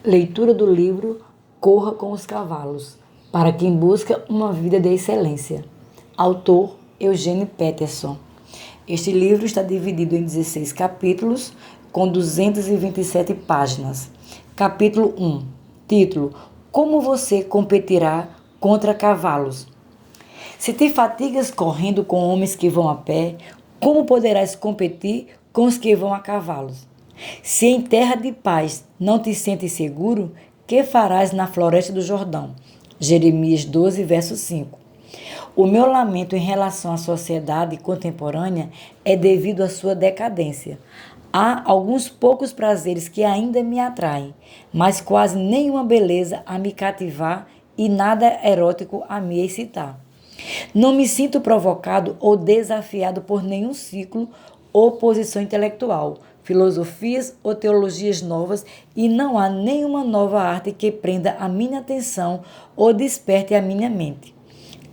Leitura do livro Corra com os Cavalos, para quem busca uma vida de excelência. Autor Eugene Peterson. Este livro está dividido em 16 capítulos, com 227 páginas. Capítulo 1. Título: Como você competirá contra cavalos? Se te fatigas correndo com homens que vão a pé, como poderás competir com os que vão a cavalos? Se em terra de paz não te sentes seguro, que farás na floresta do Jordão? Jeremias 12, verso 5. O meu lamento em relação à sociedade contemporânea é devido à sua decadência. Há alguns poucos prazeres que ainda me atraem, mas quase nenhuma beleza a me cativar e nada erótico a me excitar. Não me sinto provocado ou desafiado por nenhum ciclo ou posição intelectual, filosofias ou teologias novas, e não há nenhuma nova arte que prenda a minha atenção ou desperte a minha mente.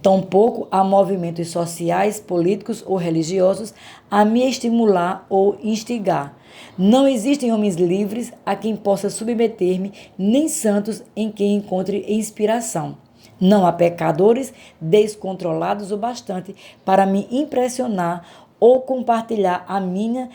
Tampouco há movimentos sociais, políticos ou religiosos a me estimular ou instigar. Não existem homens livres a quem possa submeter-me, nem santos em quem encontre inspiração. Não há pecadores descontrolados o bastante para me impressionar ou compartilhar a minha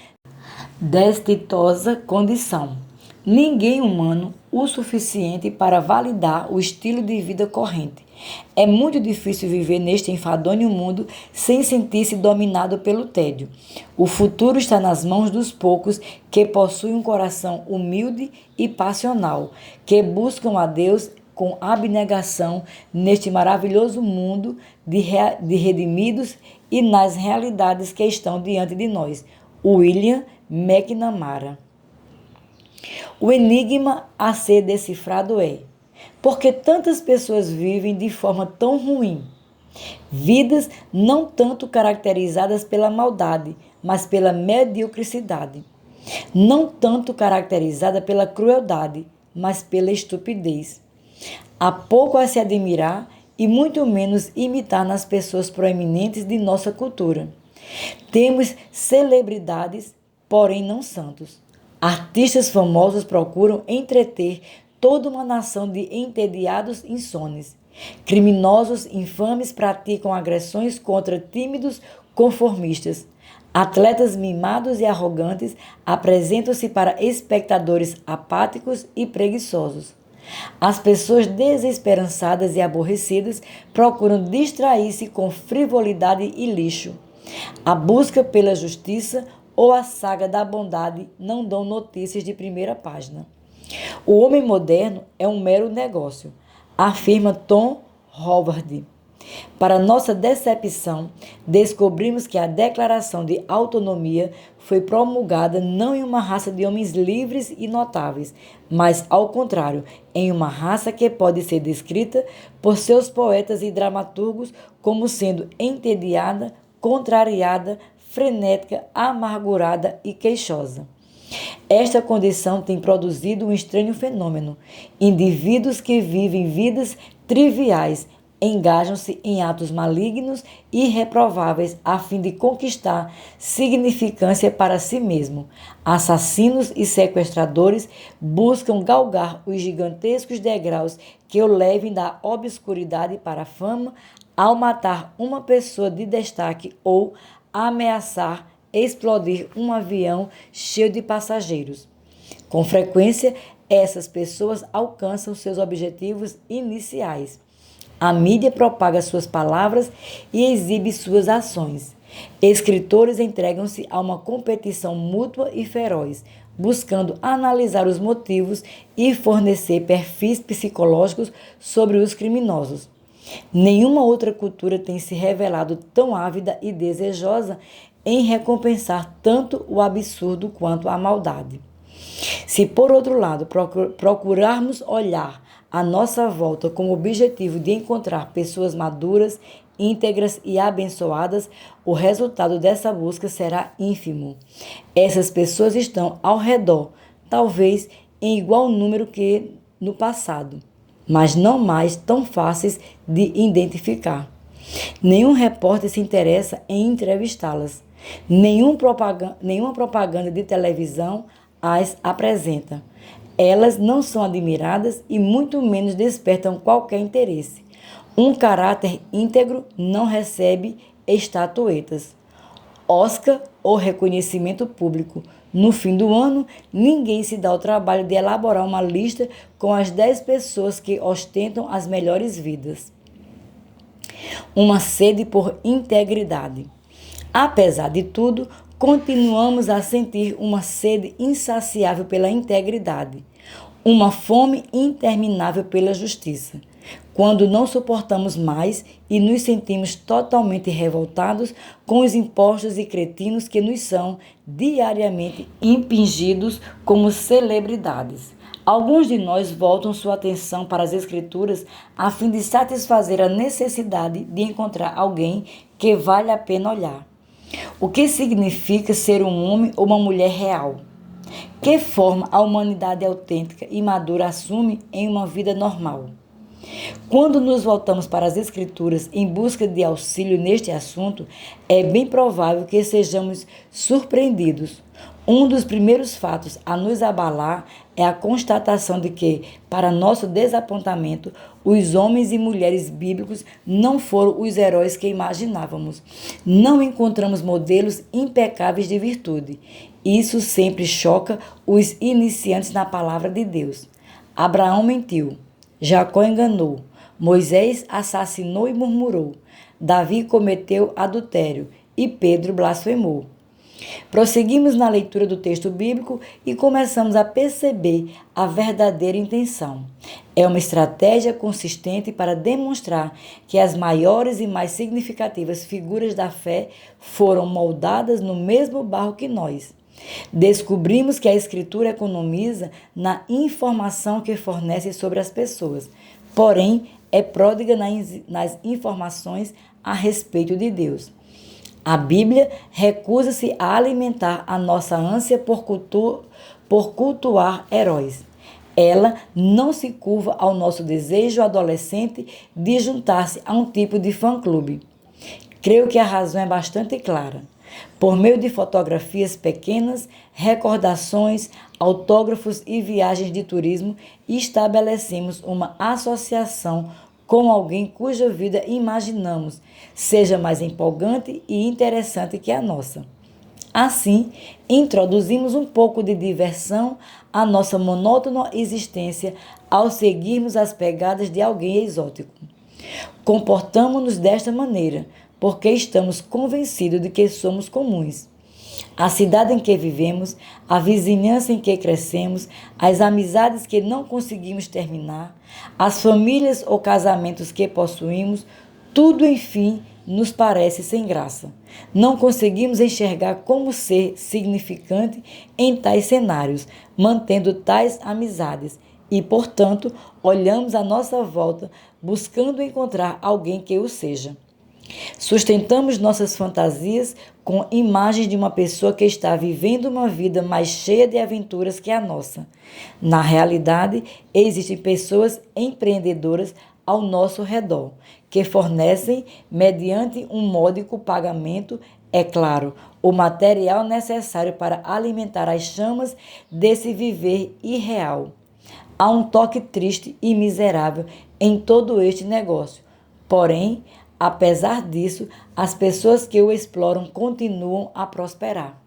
desditosa condição. Ninguém humano o suficiente para validar o estilo de vida corrente. É muito difícil viver neste enfadonho mundo sem sentir-se dominado pelo tédio. O futuro está nas mãos dos poucos que possuem um coração humilde e passional, que buscam a Deus com abnegação neste maravilhoso mundo de redimidos e nas realidades que estão diante de nós. William McNamara. O enigma a ser decifrado é: por que tantas pessoas vivem de forma tão ruim? Vidas não tanto caracterizadas pela maldade, mas pela mediocridade. Não tanto caracterizada pela crueldade, mas pela estupidez. Há pouco a se admirar e muito menos imitar nas pessoas proeminentes de nossa cultura. Temos celebridades, porém não santos. Artistas famosos procuram entreter toda uma nação de entediados insones. Criminosos infames praticam agressões contra tímidos conformistas. Atletas mimados e arrogantes apresentam-se para espectadores apáticos e preguiçosos. As pessoas desesperançadas e aborrecidas procuram distrair-se com frivolidade e lixo. A busca pela justiça ou a saga da bondade não dão notícias de primeira página. O homem moderno é um mero negócio, afirma Tom Howard. Para nossa decepção, descobrimos que a Declaração de Autonomia foi promulgada não em uma raça de homens livres e notáveis, mas, ao contrário, em uma raça que pode ser descrita por seus poetas e dramaturgos como sendo entediada, contrariada, frenética, amargurada e queixosa. Esta condição tem produzido um estranho fenômeno. Indivíduos que vivem vidas triviais engajam-se em atos malignos e reprováveis a fim de conquistar significância para si mesmo. Assassinos e sequestradores buscam galgar os gigantescos degraus que o levem da obscuridade para a fama ao matar uma pessoa de destaque ou ameaçar explodir um avião cheio de passageiros. Com frequência, essas pessoas alcançam seus objetivos iniciais. A mídia propaga suas palavras e exibe suas ações. Escritores entregam-se a uma competição mútua e feroz, buscando analisar os motivos e fornecer perfis psicológicos sobre os criminosos. Nenhuma outra cultura tem se revelado tão ávida e desejosa em recompensar tanto o absurdo quanto a maldade. Se, por outro lado, procurarmos olhar à nossa volta com o objetivo de encontrar pessoas maduras, íntegras e abençoadas, o resultado dessa busca será ínfimo. Essas pessoas estão ao redor, talvez em igual número que no passado, mas não mais tão fáceis de identificar. Nenhum repórter se interessa em entrevistá-las. Nenhuma propaganda de televisão as apresenta. Elas não são admiradas e muito menos despertam qualquer interesse. Um caráter íntegro não recebe estatuetas, Oscar ou reconhecimento público. No fim do ano, ninguém se dá o trabalho de elaborar uma lista com as 10 pessoas que ostentam as melhores vidas. Uma sede por integridade. Apesar de tudo, continuamos a sentir uma sede insaciável pela integridade, uma fome interminável pela justiça. Quando não suportamos mais e nos sentimos totalmente revoltados com os impostos e cretinos que nos são diariamente impingidos como celebridades. Alguns de nós voltam sua atenção para as Escrituras a fim de satisfazer a necessidade de encontrar alguém que vale a pena olhar. O que significa ser um homem ou uma mulher real? Que forma a humanidade autêntica e madura assume em uma vida normal? Quando nos voltamos para as Escrituras em busca de auxílio neste assunto, é bem provável que sejamos surpreendidos. Um dos primeiros fatos a nos abalar é a constatação de que, para nosso desapontamento, os homens e mulheres bíblicos não foram os heróis que imaginávamos. Não encontramos modelos impecáveis de virtude. Isso sempre choca os iniciantes na palavra de Deus. Abraão mentiu. Jacó enganou, Moisés assassinou e murmurou, Davi cometeu adultério e Pedro blasfemou. Prosseguimos na leitura do texto bíblico e começamos a perceber a verdadeira intenção. É uma estratégia consistente para demonstrar que as maiores e mais significativas figuras da fé foram moldadas no mesmo barro que nós. Descobrimos que a Escritura economiza na informação que fornece sobre as pessoas, porém é pródiga nas informações a respeito de Deus. A Bíblia recusa-se a alimentar a nossa ânsia por cultuar heróis. Ela não se curva ao nosso desejo adolescente de juntar-se a um tipo de fã-clube. Creio que a razão é bastante clara. Por meio de fotografias pequenas, recordações, autógrafos e viagens de turismo, estabelecemos uma associação com alguém cuja vida imaginamos seja mais empolgante e interessante que a nossa. Assim, introduzimos um pouco de diversão à nossa monótona existência ao seguirmos as pegadas de alguém exótico. Comportamo-nos desta maneira, porque estamos convencidos de que somos comuns. A cidade em que vivemos, a vizinhança em que crescemos, as amizades que não conseguimos terminar, as famílias ou casamentos que possuímos, tudo, enfim, nos parece sem graça. Não conseguimos enxergar como ser significante em tais cenários, mantendo tais amizades e, portanto, olhamos à nossa volta buscando encontrar alguém que o seja. Sustentamos nossas fantasias com imagens de uma pessoa que está vivendo uma vida mais cheia de aventuras que a nossa. Na realidade, existem pessoas empreendedoras ao nosso redor, que fornecem, mediante um módico pagamento, é claro, o material necessário para alimentar as chamas desse viver irreal. Há um toque triste e miserável em todo este negócio. Porém, apesar disso, as pessoas que o exploram continuam a prosperar.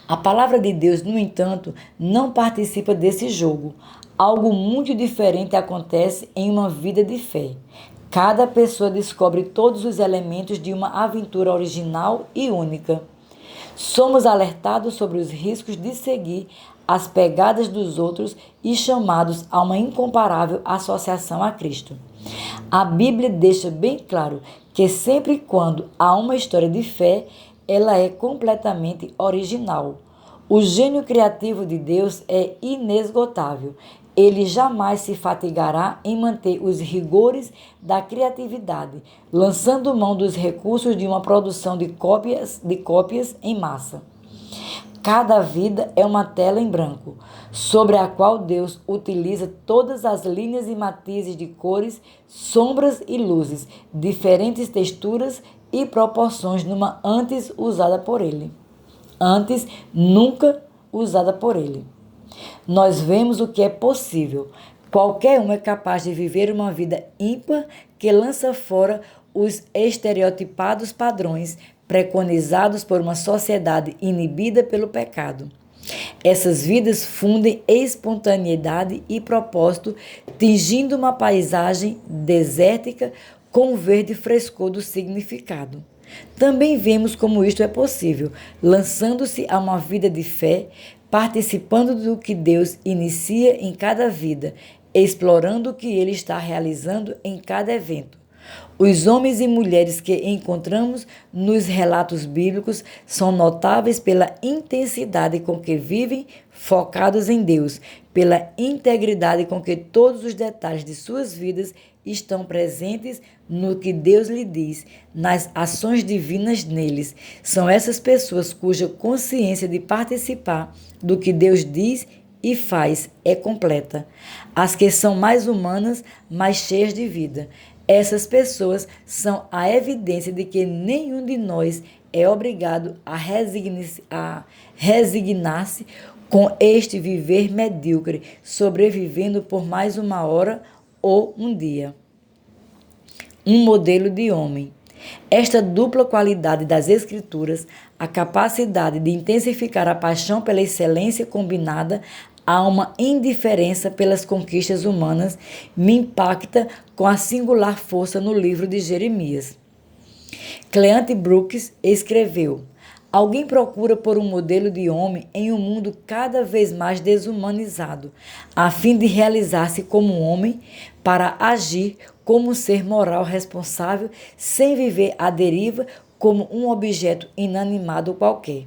A palavra de Deus, no entanto, não participa desse jogo. Algo muito diferente acontece em uma vida de fé. Cada pessoa descobre todos os elementos de uma aventura original e única. Somos alertados sobre os riscos de seguir as pegadas dos outros e chamados a uma incomparável associação a Cristo. A Bíblia deixa bem claro que sempre quando há uma história de fé, ela é completamente original. O gênio criativo de Deus é inesgotável. Ele jamais se fatigará em manter os rigores da criatividade, lançando mão dos recursos de uma produção de cópias em massa. Cada vida é uma tela em branco, sobre a qual Deus utiliza todas as linhas e matizes de cores, sombras e luzes, diferentes texturas e proporções antes nunca usada por Ele. Nós vemos o que é possível. Qualquer um é capaz de viver uma vida ímpar que lança fora os estereotipados padrões preconizados por uma sociedade inibida pelo pecado. Essas vidas fundem espontaneidade e propósito, tingindo uma paisagem desértica com o verde frescor do significado. Também vemos como isto é possível, lançando-se a uma vida de fé, participando do que Deus inicia em cada vida, explorando o que Ele está realizando em cada evento. Os homens e mulheres que encontramos nos relatos bíblicos são notáveis pela intensidade com que vivem focados em Deus, pela integridade com que todos os detalhes de suas vidas estão presentes no que Deus lhe diz, nas ações divinas neles. São essas pessoas cuja consciência de participar do que Deus diz e faz é completa. As que são mais humanas, mais cheias de vida. Essas pessoas são a evidência de que nenhum de nós é obrigado a resignar-se com este viver medíocre, sobrevivendo por mais uma hora ou um dia. Um modelo de homem. Esta dupla qualidade das Escrituras, a capacidade de intensificar a paixão pela excelência combinada a uma indiferença pelas conquistas humanas, me impacta com a singular força no livro de Jeremias. Cleante Brooks escreveu: alguém procura por um modelo de homem em um mundo cada vez mais desumanizado, a fim de realizar-se como um homem, para agir como um ser moral responsável, sem viver à deriva como um objeto inanimado qualquer.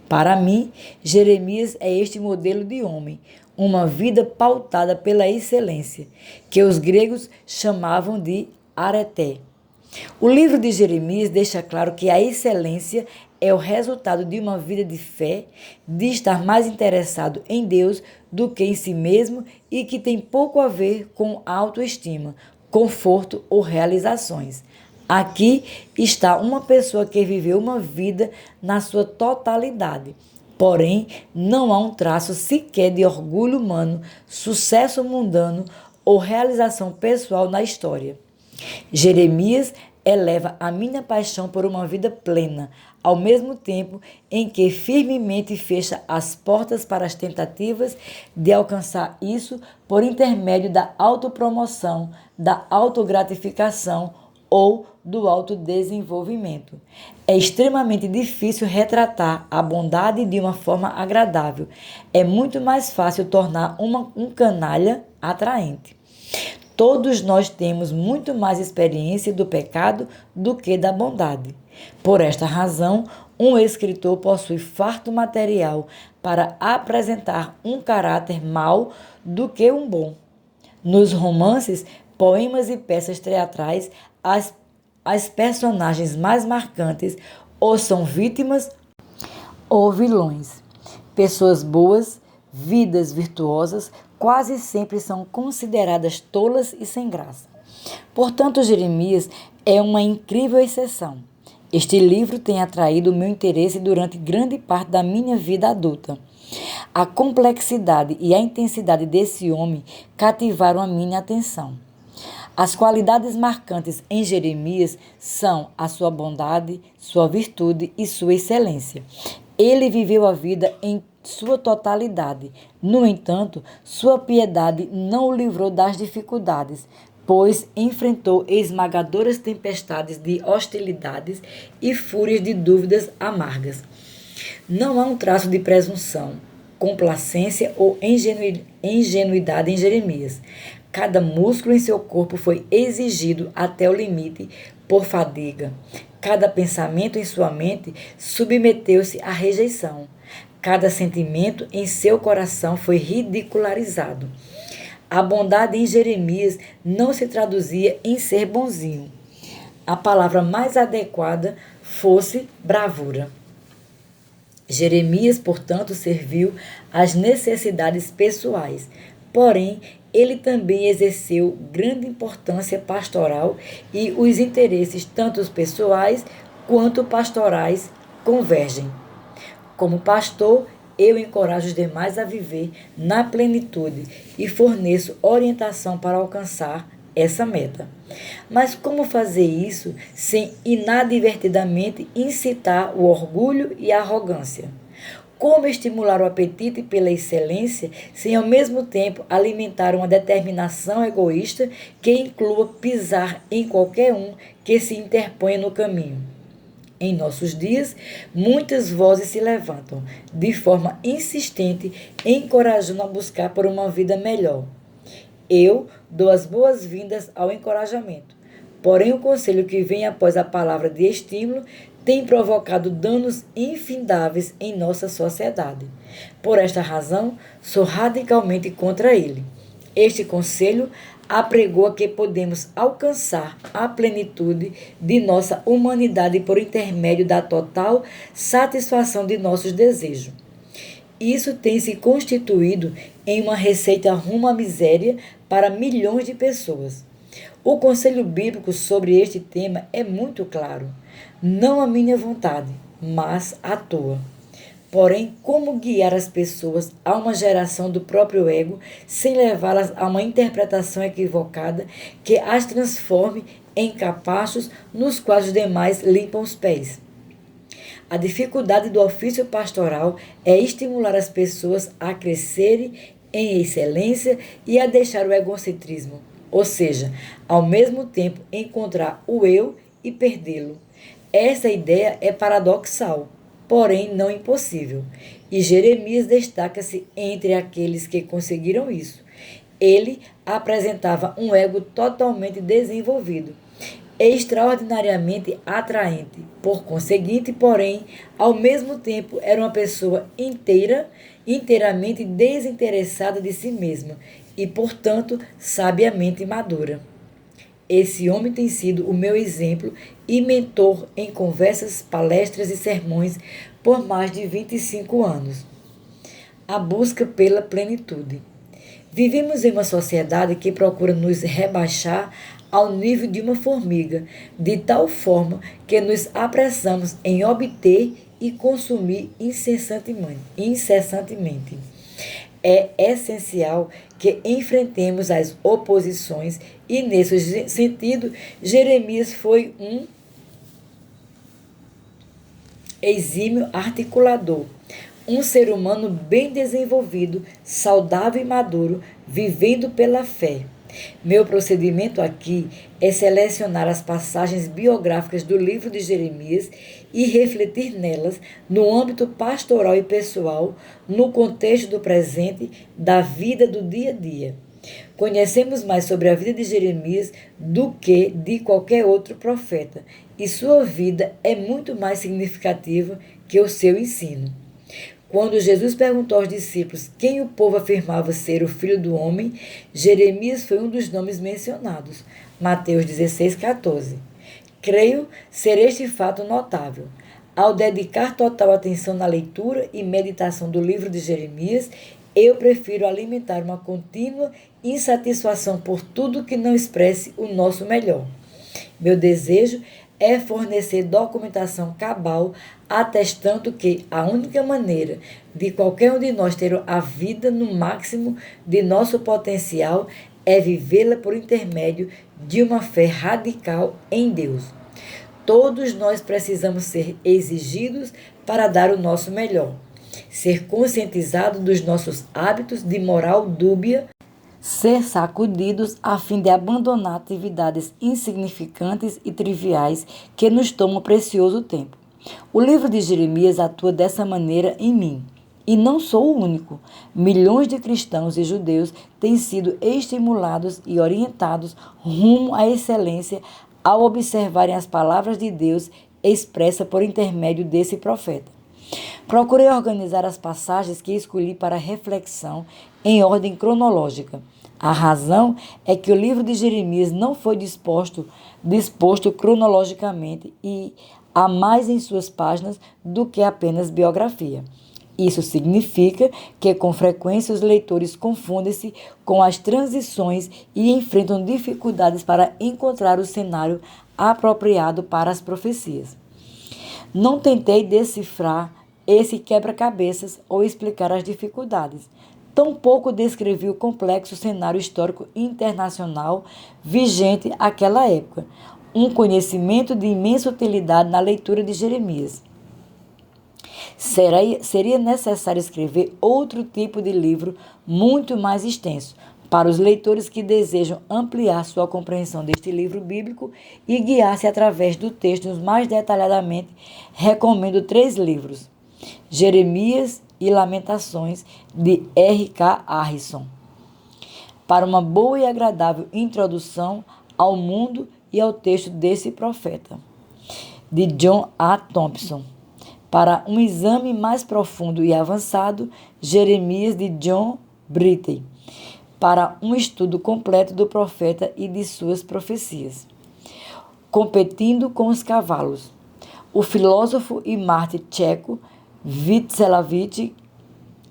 Para mim, Jeremias é este modelo de homem, uma vida pautada pela excelência, que os gregos chamavam de areté. O livro de Jeremias deixa claro que a excelência é o resultado de uma vida de fé, de estar mais interessado em Deus do que em si mesmo e que tem pouco a ver com autoestima, conforto ou realizações. Aqui está uma pessoa que viveu uma vida na sua totalidade. Porém, não há um traço sequer de orgulho humano, sucesso mundano ou realização pessoal na história. Jeremias eleva a minha paixão por uma vida plena, ao mesmo tempo em que firmemente fecha as portas para as tentativas de alcançar isso por intermédio da autopromoção, da autogratificação ou do autodesenvolvimento. É extremamente difícil retratar a bondade de uma forma agradável. É muito mais fácil tornar um canalha atraente. Todos nós temos muito mais experiência do pecado do que da bondade. Por esta razão, um escritor possui farto material para apresentar um caráter mau do que um bom. Nos romances, poemas e peças teatrais, as personagens mais marcantes ou são vítimas ou vilões. Pessoas boas, vidas virtuosas, quase sempre são consideradas tolas e sem graça. Portanto, Jeremias é uma incrível exceção. Este livro tem atraído o meu interesse durante grande parte da minha vida adulta. A complexidade e a intensidade desse homem cativaram a minha atenção. As qualidades marcantes em Jeremias são a sua bondade, sua virtude e sua excelência. Ele viveu a vida em sua totalidade. No entanto, sua piedade não o livrou das dificuldades, pois enfrentou esmagadoras tempestades de hostilidades e fúrias de dúvidas amargas. Não há um traço de presunção, complacência ou ingenuidade em Jeremias. Cada músculo em seu corpo foi exigido até o limite por fadiga. Cada pensamento em sua mente submeteu-se à rejeição. Cada sentimento em seu coração foi ridicularizado. A bondade em Jeremias não se traduzia em ser bonzinho. A palavra mais adequada fosse bravura. Jeremias, portanto, serviu às necessidades pessoais, porém, ele também exerceu grande importância pastoral e os interesses, tanto os pessoais quanto pastorais, convergem. Como pastor, eu encorajo os demais a viver na plenitude e forneço orientação para alcançar essa meta. Mas como fazer isso sem inadvertidamente incitar o orgulho e a arrogância? Como estimular o apetite pela excelência sem ao mesmo tempo alimentar uma determinação egoísta que inclua pisar em qualquer um que se interponha no caminho? Em nossos dias, muitas vozes se levantam, de forma insistente, encorajando a buscar por uma vida melhor. Eu dou as boas-vindas ao encorajamento. Porém, o conselho que vem após a palavra de estímulo tem provocado danos infindáveis em nossa sociedade. Por esta razão, sou radicalmente contra ele. Este conselho apregoa que podemos alcançar a plenitude de nossa humanidade por intermédio da total satisfação de nossos desejos. Isso tem se constituído em uma receita rumo à miséria para milhões de pessoas. O conselho bíblico sobre este tema é muito claro. Não a minha vontade, mas a tua. Porém, como guiar as pessoas a uma geração do próprio ego sem levá-las a uma interpretação equivocada que as transforme em capachos nos quais os demais limpam os pés? A dificuldade do ofício pastoral é estimular as pessoas a crescerem em excelência e a deixar o egocentrismo, ou seja, ao mesmo tempo encontrar o eu e perdê-lo. Essa ideia é paradoxal, porém não impossível, e Jeremias destaca-se entre aqueles que conseguiram isso. Ele apresentava um ego totalmente desenvolvido, extraordinariamente atraente, por conseguinte, porém, ao mesmo tempo era uma pessoa inteiramente desinteressada de si mesma e, portanto, sabiamente madura. Esse homem tem sido o meu exemplo e mentor em conversas, palestras e sermões por mais de 25 anos. A busca pela plenitude. Vivemos em uma sociedade que procura nos rebaixar ao nível de uma formiga, de tal forma que nos apressamos em obter e consumir incessantemente. É essencial que enfrentemos as oposições e, nesse sentido, Jeremias foi um exímio articulador, um ser humano bem desenvolvido, saudável e maduro, vivendo pela fé. Meu procedimento aqui é selecionar as passagens biográficas do livro de Jeremias e refletir nelas no âmbito pastoral e pessoal, no contexto do presente, da vida do dia a dia. Conhecemos mais sobre a vida de Jeremias do que de qualquer outro profeta, e sua vida é muito mais significativa que o seu ensino. Quando Jesus perguntou aos discípulos quem o povo afirmava ser o Filho do Homem, Jeremias foi um dos nomes mencionados. Mateus 16,14. Creio ser este fato notável. Ao dedicar total atenção na leitura e meditação do livro de Jeremias, eu prefiro alimentar uma contínua insatisfação por tudo que não expresse o nosso melhor. Meu desejo é fornecer documentação cabal atestando que a única maneira de qualquer um de nós ter a vida no máximo de nosso potencial é vivê-la por intermédio de uma fé radical em Deus. Todos nós precisamos ser exigidos para dar o nosso melhor, ser conscientizados dos nossos hábitos de moral dúbia, ser sacudidos a fim de abandonar atividades insignificantes e triviais que nos tomam precioso tempo. O livro de Jeremias atua dessa maneira em mim. E não sou o único. Milhões de cristãos e judeus têm sido estimulados e orientados rumo à excelência ao observarem as palavras de Deus expressas por intermédio desse profeta. Procurei organizar as passagens que escolhi para reflexão em ordem cronológica. A razão é que o livro de Jeremias não foi disposto cronologicamente e há mais em suas páginas do que apenas biografia. Isso significa que, com frequência, os leitores confundem-se com as transições e enfrentam dificuldades para encontrar o cenário apropriado para as profecias. Não tentei decifrar esse quebra-cabeças ou explicar as dificuldades. Tampouco descrevia o complexo cenário histórico internacional vigente àquela época, um conhecimento de imensa utilidade na leitura de Jeremias. Seria necessário escrever outro tipo de livro muito mais extenso, para os leitores que desejam ampliar sua compreensão deste livro bíblico e guiar-se através do texto mais detalhadamente. Recomendo 3 livros: Jeremias e Lamentações, de R.K. Harrison, para uma boa e agradável introdução ao mundo e ao texto desse profeta; de John A. Thompson, para um exame mais profundo e avançado, Jeremias, de John Britton, para um estudo completo do profeta e de suas profecias. Competindo com os cavalos. O filósofo e mártir tcheco Václav,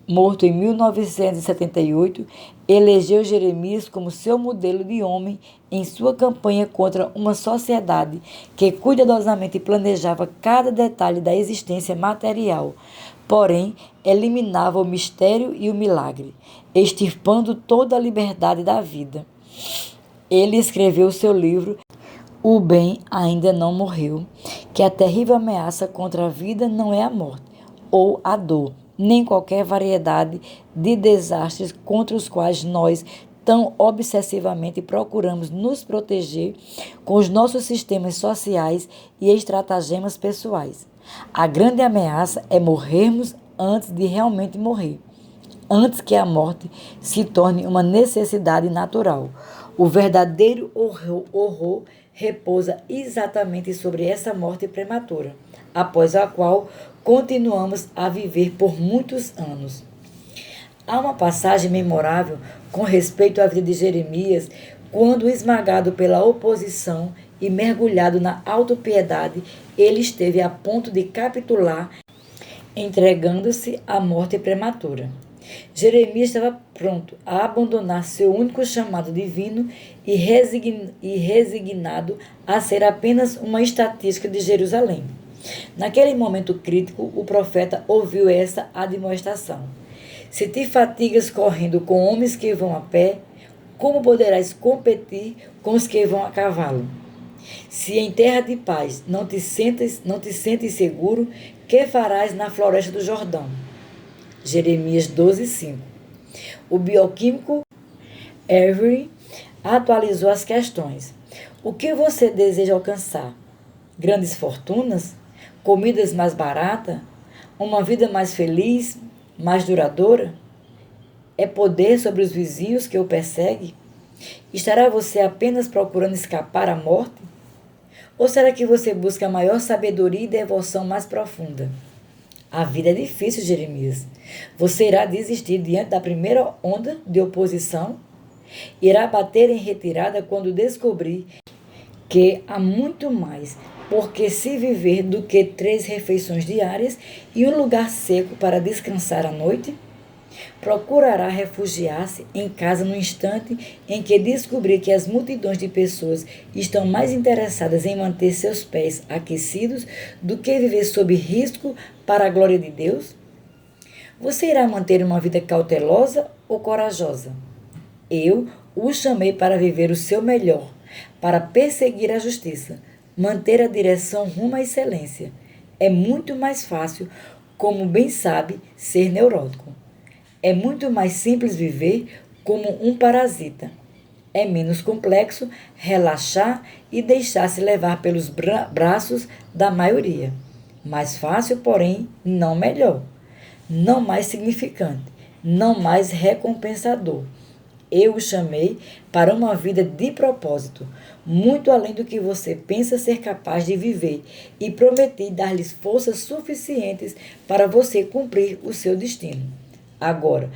morto em 1978, elegeu Jeremias como seu modelo de homem em sua campanha contra uma sociedade que cuidadosamente planejava cada detalhe da existência material, porém eliminava o mistério e o milagre, extirpando toda a liberdade da vida. Ele escreveu seu livro O Bem Ainda Não Morreu, que a terrível ameaça contra a vida não é a morte ou a dor, nem qualquer variedade de desastres contra os quais nós tão obsessivamente procuramos nos proteger com os nossos sistemas sociais e estratagemas pessoais. A grande ameaça é morrermos antes de realmente morrer, antes que a morte se torne uma necessidade natural. O verdadeiro horror repousa exatamente sobre essa morte prematura, após a qual continuamos a viver por muitos anos. Há uma passagem memorável com respeito à vida de Jeremias, quando, esmagado pela oposição e mergulhado na autopiedade, ele esteve a ponto de capitular, entregando-se à morte prematura. Jeremias estava pronto a abandonar seu único chamado divino e resignado a ser apenas uma estatística de Jerusalém. Naquele momento crítico, o profeta ouviu essa admoestação: se te fatigas correndo com homens que vão a pé, como poderás competir com os que vão a cavalo? Se em terra de paz não te sentes seguro, que farás na floresta do Jordão? Jeremias 12:5. O bioquímico Avery atualizou as questões. O que você deseja alcançar? Grandes fortunas? Comidas mais baratas? Uma vida mais feliz? Mais duradoura? É poder sobre os vizinhos que o persegue? Estará você apenas procurando escapar à morte? Ou será que você busca maior sabedoria e devoção mais profunda? A vida é difícil, Jeremias. Você irá desistir diante da primeira onda de oposição? Irá bater em retirada quando descobrir que há muito mais por que se viver do que 3 refeições diárias e um lugar seco para descansar à noite? Procurará refugiar-se em casa no instante em que descobrir que as multidões de pessoas estão mais interessadas em manter seus pés aquecidos do que viver sob risco para a glória de Deus? Você irá manter uma vida cautelosa ou corajosa? Eu o chamei para viver o seu melhor, para perseguir a justiça, manter a direção rumo à excelência. É muito mais fácil, como bem sabe, ser neurótico. É muito mais simples viver como um parasita. É menos complexo relaxar e deixar-se levar pelos braços da maioria. Mais fácil, porém, não melhor. Não mais significante. Não mais recompensador. Eu o chamei para uma vida de propósito, muito além do que você pensa ser capaz de viver, e prometi dar-lhes forças suficientes para você cumprir o seu destino. Agora,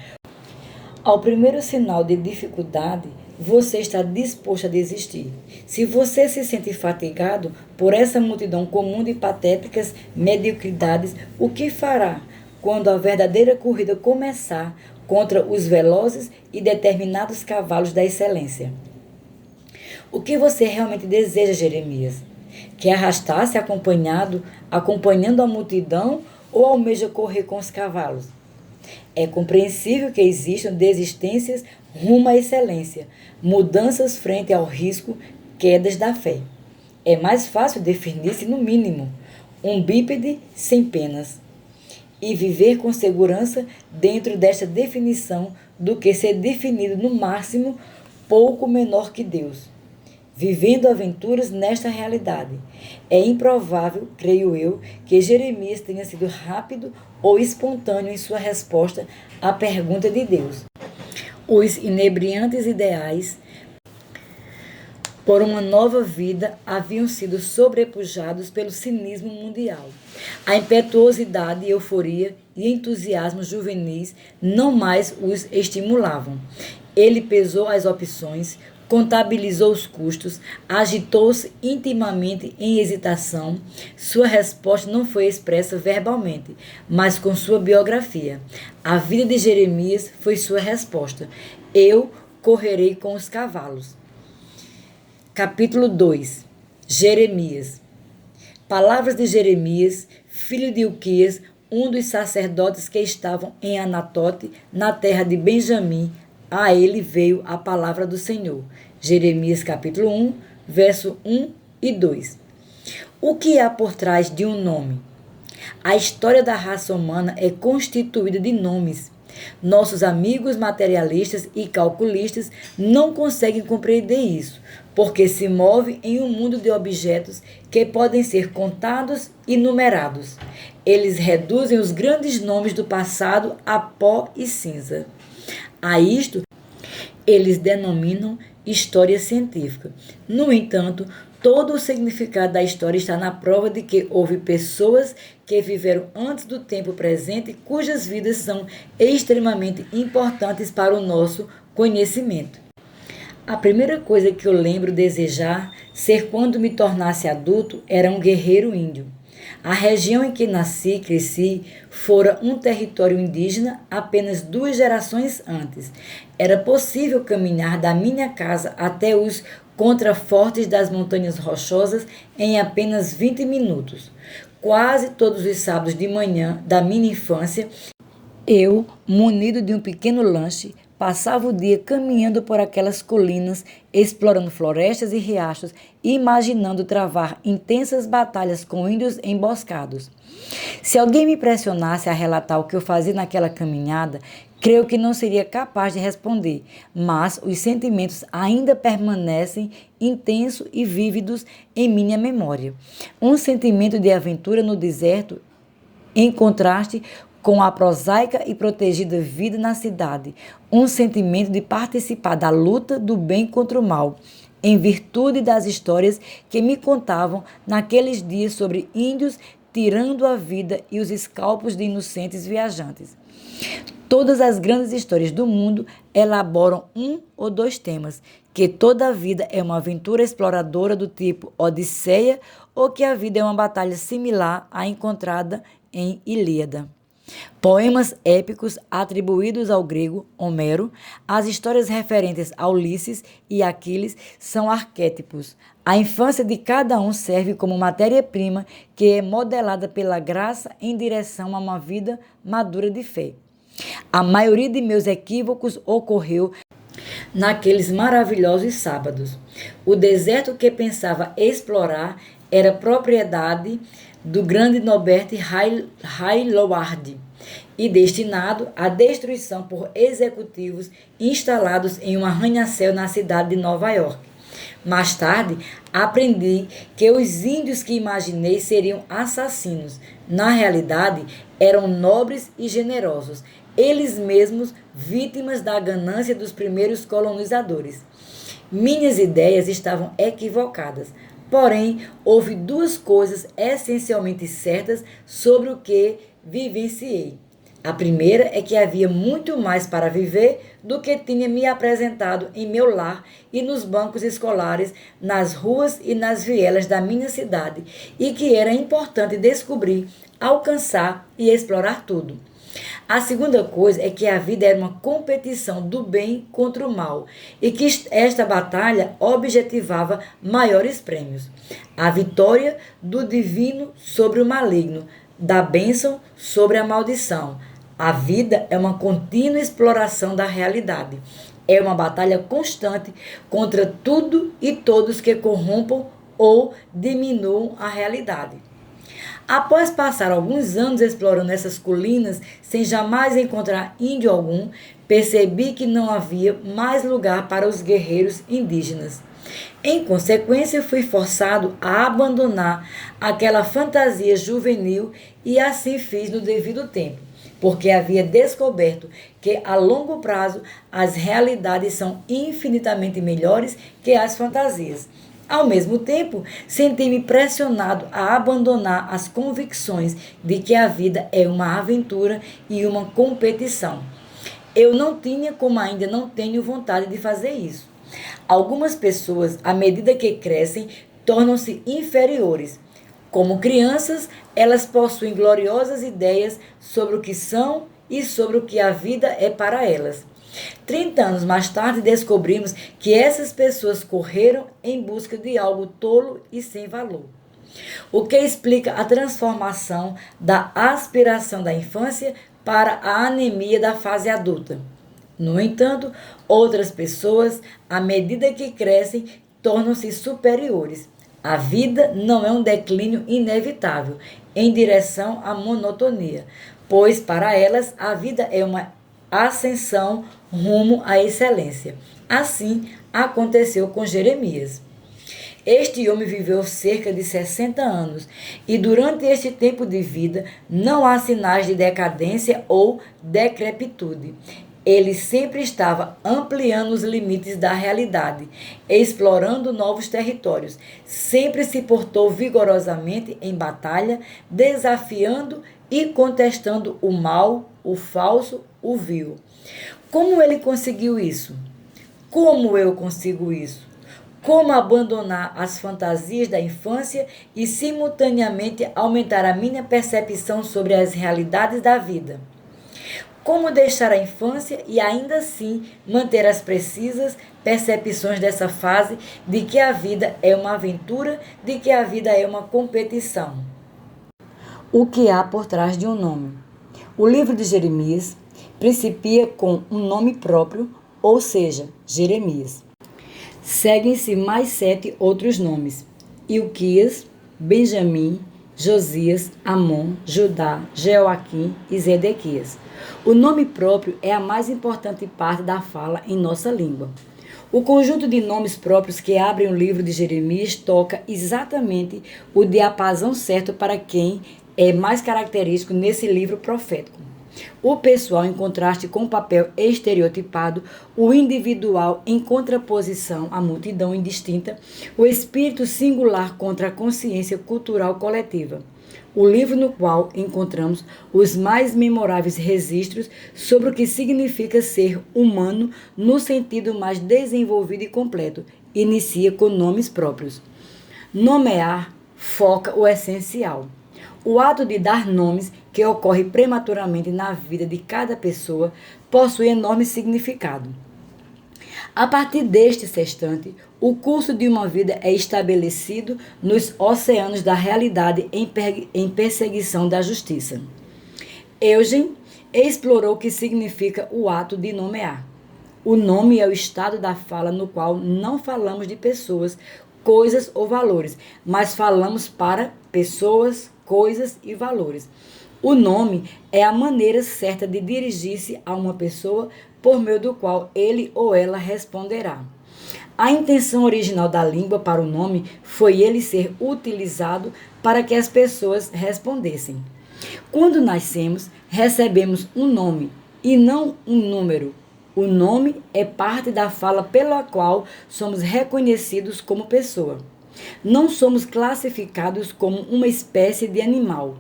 ao primeiro sinal de dificuldade, você está disposto a desistir. Se você se sente fatigado por essa multidão comum de patéticas mediocridades, o que fará quando a verdadeira corrida começar contra os velozes e determinados cavalos da excelência? O que você realmente deseja, Jeremias? Quer arrastar-se acompanhando a multidão, ou almeja correr com os cavalos? É compreensível que existam desistências rumo à excelência, mudanças frente ao risco, quedas da fé. É mais fácil definir-se no mínimo, um bípede sem penas, e viver com segurança dentro desta definição do que ser definido no máximo pouco menor que Deus, vivendo aventuras nesta realidade. É improvável, creio eu, que Jeremias tenha sido rápido ou espontâneo em sua resposta à pergunta de Deus. Os inebriantes ideais por uma nova vida haviam sido sobrepujados pelo cinismo mundial. A impetuosidade, euforia e entusiasmo juvenis não mais os estimulavam. Ele pesou as opções, contabilizou os custos, agitou-se intimamente em hesitação. Sua resposta não foi expressa verbalmente, mas com sua biografia. A vida de Jeremias foi sua resposta. Eu correrei com os cavalos. Capítulo 2. Jeremias. Palavras de Jeremias, filho de Ilquias, um dos sacerdotes que estavam em Anatote, na terra de Benjamim. A ele veio a palavra do Senhor. Jeremias capítulo 1, verso 1 e 2. O que há por trás de um nome? A história da raça humana é constituída de nomes. Nossos amigos materialistas e calculistas não conseguem compreender isso, porque se movem em um mundo de objetos que podem ser contados e numerados. Eles reduzem os grandes nomes do passado a pó e cinza. A isto, eles denominam história científica. No entanto, todo o significado da história está na prova de que houve pessoas que viveram antes do tempo presente, cujas vidas são extremamente importantes para o nosso conhecimento. A primeira coisa que eu lembro desejar ser quando me tornasse adulto era um guerreiro índio. A região em que nasci e cresci fora um território indígena apenas 2 gerações antes. Era possível caminhar da minha casa até os contrafortes das montanhas rochosas em apenas 20 minutos. Quase todos os sábados de manhã da minha infância, eu, munido de um pequeno lanche, passava o dia caminhando por aquelas colinas, explorando florestas e riachos e imaginando travar intensas batalhas com índios emboscados. Se alguém me pressionasse a relatar o que eu fazia naquela caminhada, creio que não seria capaz de responder, mas os sentimentos ainda permanecem intensos e vívidos em minha memória. Um sentimento de aventura no deserto, em contraste com a prosaica e protegida vida na cidade, um sentimento de participar da luta do bem contra o mal, em virtude das histórias que me contavam naqueles dias sobre índios tirando a vida e os escalpos de inocentes viajantes. Todas as grandes histórias do mundo elaboram 1 ou 2 temas, que toda a vida é uma aventura exploradora do tipo Odisseia ou que a vida é uma batalha similar à encontrada em Ilíada. Poemas épicos atribuídos ao grego Homero, as histórias referentes a Ulisses e Aquiles são arquétipos. A infância de cada um serve como matéria-prima que é modelada pela graça em direção a uma vida madura de fé. A maioria de meus equívocos ocorreu naqueles maravilhosos sábados. O deserto que pensava explorar era propriedade do grande Norbert Hailuard e destinado à destruição por executivos instalados em um arranha-céu na cidade de Nova York. Mais tarde, aprendi que os índios que imaginei seriam assassinos. Na realidade, eram nobres e generosos, eles mesmos vítimas da ganância dos primeiros colonizadores. Minhas ideias estavam equivocadas. Porém, houve 2 coisas essencialmente certas sobre o que vivenciei. A primeira é que havia muito mais para viver do que tinha me apresentado em meu lar e nos bancos escolares, nas ruas e nas vielas da minha cidade, e que era importante descobrir, alcançar e explorar tudo. A segunda coisa é que a vida era uma competição do bem contra o mal e que esta batalha objetivava maiores prêmios. A vitória do divino sobre o maligno. da bênção sobre a maldição. A vida é uma contínua exploração da realidade. É uma batalha constante contra tudo e todos que corrompam ou diminuam a realidade. Após passar alguns anos explorando essas colinas sem jamais encontrar índio algum, percebi que não havia mais lugar para os guerreiros indígenas. Em consequência, fui forçado a abandonar aquela fantasia juvenil e assim fiz no devido tempo, porque havia descoberto que a longo prazo as realidades são infinitamente melhores que as fantasias. Ao mesmo tempo, senti-me pressionado a abandonar as convicções de que a vida é uma aventura e uma competição. Eu não tinha, como ainda não tenho, vontade de fazer isso. Algumas pessoas, à medida que crescem, tornam-se inferiores. Como crianças, elas possuem gloriosas ideias sobre o que são e sobre o que a vida é para elas. 30 anos mais tarde, descobrimos que essas pessoas correram em busca de algo tolo e sem valor. O que explica a transformação da aspiração da infância para a anemia da fase adulta. No entanto, outras pessoas, à medida que crescem, tornam-se superiores. A vida não é um declínio inevitável em direção à monotonia, pois para elas a vida é uma ascensão rumo à excelência. Assim aconteceu com Jeremias. Este homem viveu cerca de 60 anos e durante este tempo de vida não há sinais de decadência ou decrepitude. Ele sempre estava ampliando os limites da realidade, explorando novos territórios. Sempre se portou vigorosamente em batalha, desafiando e contestando o mal, o falso, o vil. Como ele conseguiu isso? Como eu consigo isso? Como abandonar as fantasias da infância e simultaneamente aumentar a minha percepção sobre as realidades da vida? Como deixar a infância e ainda assim manter as precisas percepções dessa fase de que a vida é uma aventura, de que a vida é uma competição? O que há por trás de um nome? O livro de Jeremias principia com um nome próprio, ou seja, Jeremias. Seguem-se mais 7 outros nomes: Ilquias, Benjamim, Josias, Amon, Judá, Jeoaquim e Zedequias. O nome próprio é a mais importante parte da fala em nossa língua. O conjunto de nomes próprios que abrem o livro de Jeremias toca exatamente o diapasão certo para quem é mais característico nesse livro profético. O pessoal em contraste com o papel estereotipado, o individual em contraposição à multidão indistinta, o espírito singular contra a consciência cultural coletiva. O livro no qual encontramos os mais memoráveis registros sobre o que significa ser humano no sentido mais desenvolvido e completo, inicia com nomes próprios. Nomear foca o essencial. O ato de dar nomes, que ocorre prematuramente na vida de cada pessoa, possui enorme significado. A partir deste sextante, o curso de uma vida é estabelecido nos oceanos da realidade em perseguição da justiça. Eugen explorou o que significa o ato de nomear. O nome é o estado da fala no qual não falamos de pessoas, coisas ou valores, mas falamos para pessoas, coisas e valores. O nome é a maneira certa de dirigir-se a uma pessoa por meio do qual ele ou ela responderá. A intenção original da língua para o nome foi ele ser utilizado para que as pessoas respondessem. Quando nascemos, recebemos um nome e não um número. O nome é parte da fala pela qual somos reconhecidos como pessoa. Não somos classificados como uma espécie de animal.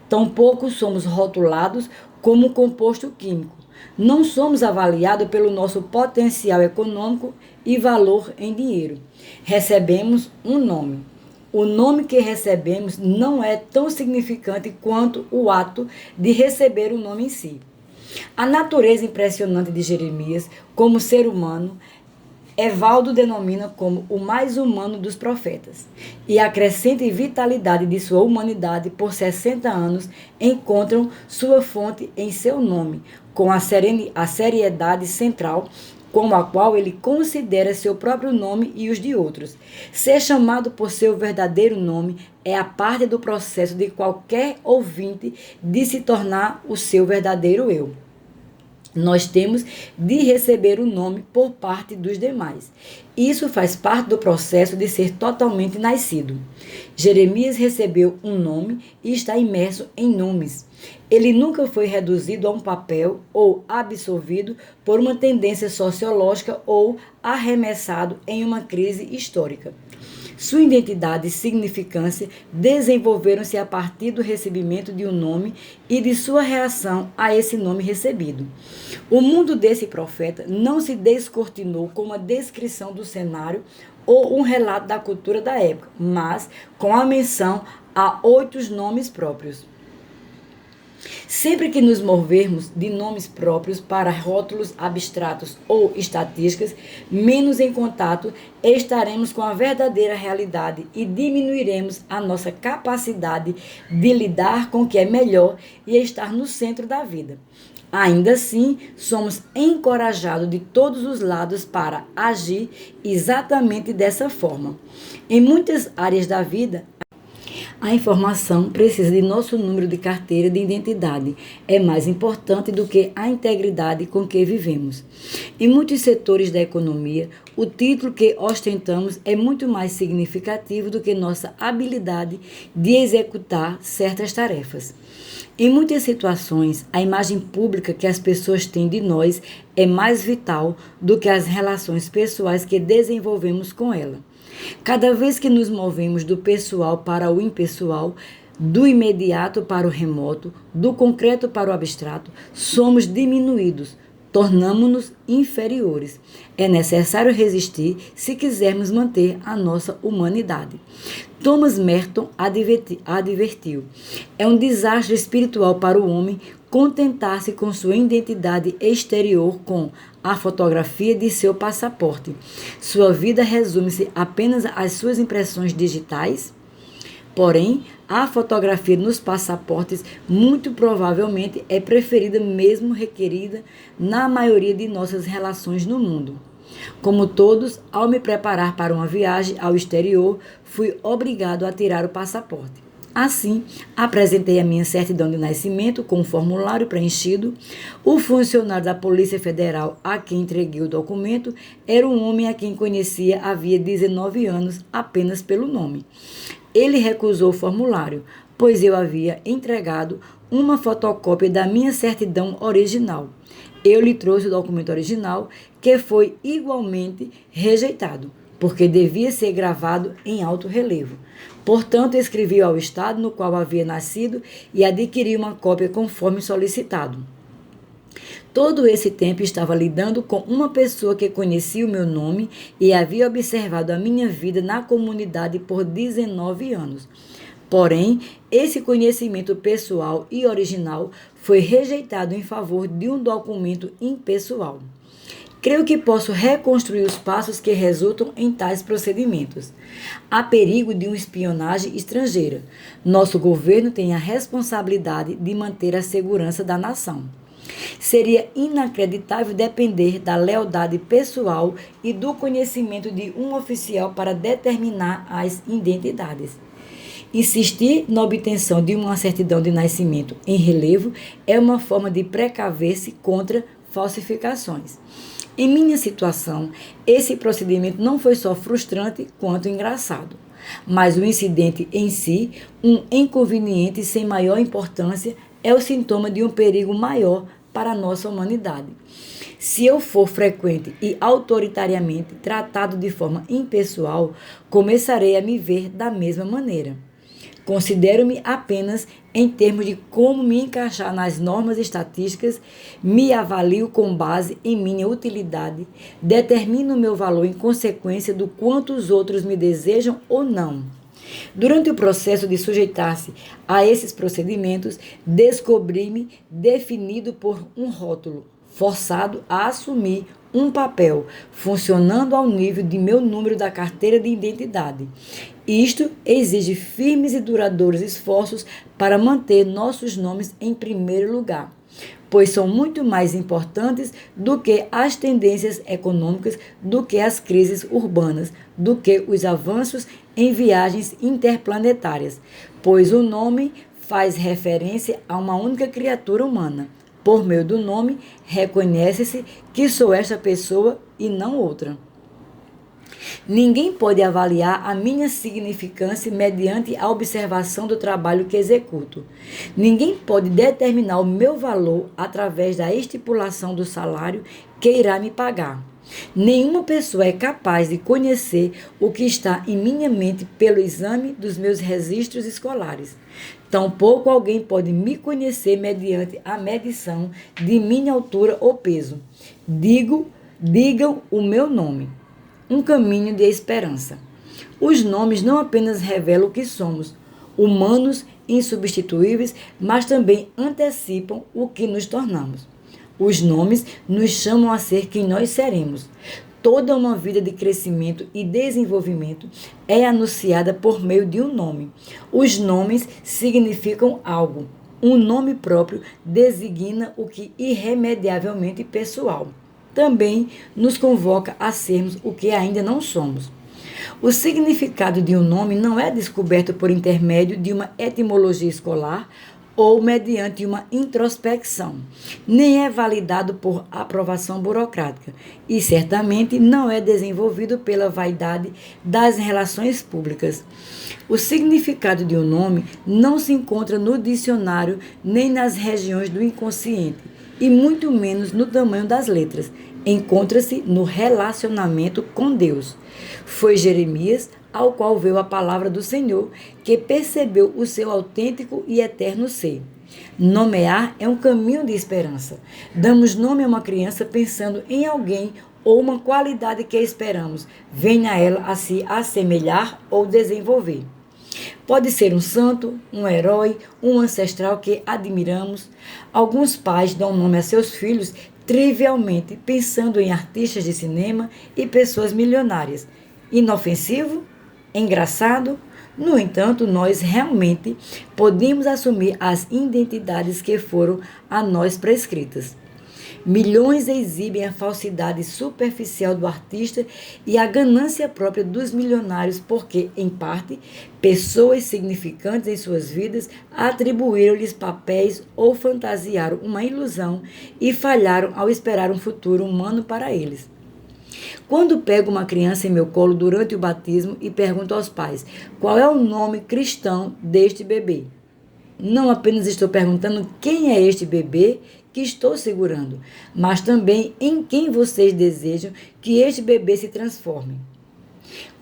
Tampouco somos rotulados como um composto químico. Não somos avaliados pelo nosso potencial econômico e valor em dinheiro. Recebemos um nome. O nome que recebemos não é tão significante quanto o ato de receber o nome em si. A natureza impressionante de Jeremias como ser humano Evaldo denomina como o mais humano dos profetas, e a crescente vitalidade de sua humanidade por 60 anos encontram sua fonte em seu nome, com a seriedade central com a qual ele considera seu próprio nome e os de outros. Ser chamado por seu verdadeiro nome é a parte do processo de qualquer ouvinte de se tornar o seu verdadeiro eu. Nós temos de receber o nome por parte dos demais. Isso faz parte do processo de ser totalmente nascido. Jeremias recebeu um nome e está imerso em nomes. Ele nunca foi reduzido a um papel ou absorvido por uma tendência sociológica ou arremessado em uma crise histórica. Sua identidade e significância desenvolveram-se a partir do recebimento de um nome e de sua reação a esse nome recebido. O mundo desse profeta não se descortinou com uma descrição do cenário ou um relato da cultura da época, mas com a menção a 8 nomes próprios. Sempre que nos movermos de nomes próprios para rótulos abstratos ou estatísticas, menos em contato estaremos com a verdadeira realidade e diminuiremos a nossa capacidade de lidar com o que é melhor e estar no centro da vida. Ainda assim, somos encorajados de todos os lados para agir exatamente dessa forma. Em muitas áreas da vida, a informação precisa de nosso número de carteira de identidade. É mais importante do que a integridade com que vivemos. Em muitos setores da economia, o título que ostentamos é muito mais significativo do que nossa habilidade de executar certas tarefas. Em muitas situações, a imagem pública que as pessoas têm de nós é mais vital do que as relações pessoais que desenvolvemos com ela. Cada vez que nos movemos do pessoal para o impessoal, do imediato para o remoto, do concreto para o abstrato, somos diminuídos, tornamo-nos inferiores. É necessário resistir se quisermos manter a nossa humanidade. Thomas Merton advertiu: é um desastre espiritual para o homem contentar-se com sua identidade exterior, com a fotografia de seu passaporte. Sua vida resume-se apenas às suas impressões digitais? Porém, a fotografia nos passaportes muito provavelmente é preferida, mesmo requerida, na maioria de nossas relações no mundo. Como todos, ao me preparar para uma viagem ao exterior, fui obrigado a tirar o passaporte. Assim, apresentei a minha certidão de nascimento com um formulário preenchido. O funcionário da Polícia Federal a quem entreguei o documento era um homem a quem conhecia havia 19 anos apenas pelo nome. Ele recusou o formulário, pois eu havia entregado uma fotocópia da minha certidão original. Eu lhe trouxe o documento original, que foi igualmente rejeitado, porque devia ser gravado em alto relevo. Portanto, escrevi ao estado no qual havia nascido e adquiri uma cópia conforme solicitado. Todo esse tempo estava lidando com uma pessoa que conhecia o meu nome e havia observado a minha vida na comunidade por 19 anos. Porém, esse conhecimento pessoal e original foi rejeitado em favor de um documento impessoal. Creio que posso reconstruir os passos que resultam em tais procedimentos. Há perigo de uma espionagem estrangeira. Nosso governo tem a responsabilidade de manter a segurança da nação. Seria inacreditável depender da lealdade pessoal e do conhecimento de um oficial para determinar as identidades. Insistir na obtenção de uma certidão de nascimento em relevo é uma forma de precaver-se contra falsificações. Em minha situação, esse procedimento não foi só frustrante quanto engraçado, mas o incidente em si, um inconveniente sem maior importância, é o sintoma de um perigo maior para a nossa humanidade. Se eu for frequente e autoritariamente tratado de forma impessoal, começarei a me ver da mesma maneira. Considero-me apenas em termos de como me encaixar nas normas estatísticas, me avalio com base em minha utilidade, determino meu valor em consequência do quanto os outros me desejam ou não. Durante o processo de sujeitar-se a esses procedimentos, descobri-me definido por um rótulo, forçado a assumir um papel, funcionando ao nível de meu número da carteira de identidade. Isto exige firmes e duradouros esforços para manter nossos nomes em primeiro lugar, pois são muito mais importantes do que as tendências econômicas, do que as crises urbanas, do que os avanços em viagens interplanetárias, pois o nome faz referência a uma única criatura humana. Por meio do nome, reconhece-se que sou esta pessoa e não outra. Ninguém pode avaliar a minha significância mediante a observação do trabalho que executo. Ninguém pode determinar o meu valor através da estipulação do salário que irá me pagar. Nenhuma pessoa é capaz de conhecer o que está em minha mente pelo exame dos meus registros escolares. Tampouco alguém pode me conhecer mediante a medição de minha altura ou peso. Digam o meu nome. Um caminho de esperança. Os nomes não apenas revelam o que somos, humanos insubstituíveis, mas também antecipam o que nos tornamos. Os nomes nos chamam a ser quem nós seremos. Toda uma vida de crescimento e desenvolvimento é anunciada por meio de um nome. Os nomes significam algo. Um nome próprio designa o que irremediavelmente pessoal. Também nos convoca a sermos o que ainda não somos. O significado de um nome não é descoberto por intermédio de uma etimologia escolar ou mediante uma introspecção, nem é validado por aprovação burocrática e certamente não é desenvolvido pela vaidade das relações públicas. O significado de um nome não se encontra no dicionário nem nas regiões do inconsciente e muito menos no tamanho das letras. Encontra-se no relacionamento com Deus. Foi Jeremias, ao qual veio a palavra do Senhor, que percebeu o seu autêntico e eterno ser. Nomear é um caminho de esperança. Damos nome a uma criança pensando em alguém ou uma qualidade que esperamos venha ela a se assemelhar ou desenvolver. Pode ser um santo, um herói, um ancestral que admiramos. Alguns pais dão nome a seus filhos trivialmente, pensando em artistas de cinema e pessoas milionárias. Inofensivo? Engraçado? No entanto, nós realmente podemos assumir as identidades que foram a nós prescritas. Milhões exibem a falsidade superficial do artista e a ganância própria dos milionários porque, em parte, pessoas significantes em suas vidas atribuíram-lhes papéis ou fantasiaram uma ilusão e falharam ao esperar um futuro humano para eles. Quando pego uma criança em meu colo durante o batismo e pergunto aos pais qual é o nome cristão deste bebê, não apenas estou perguntando quem é este bebê que estou segurando, mas também em quem vocês desejam que este bebê se transforme.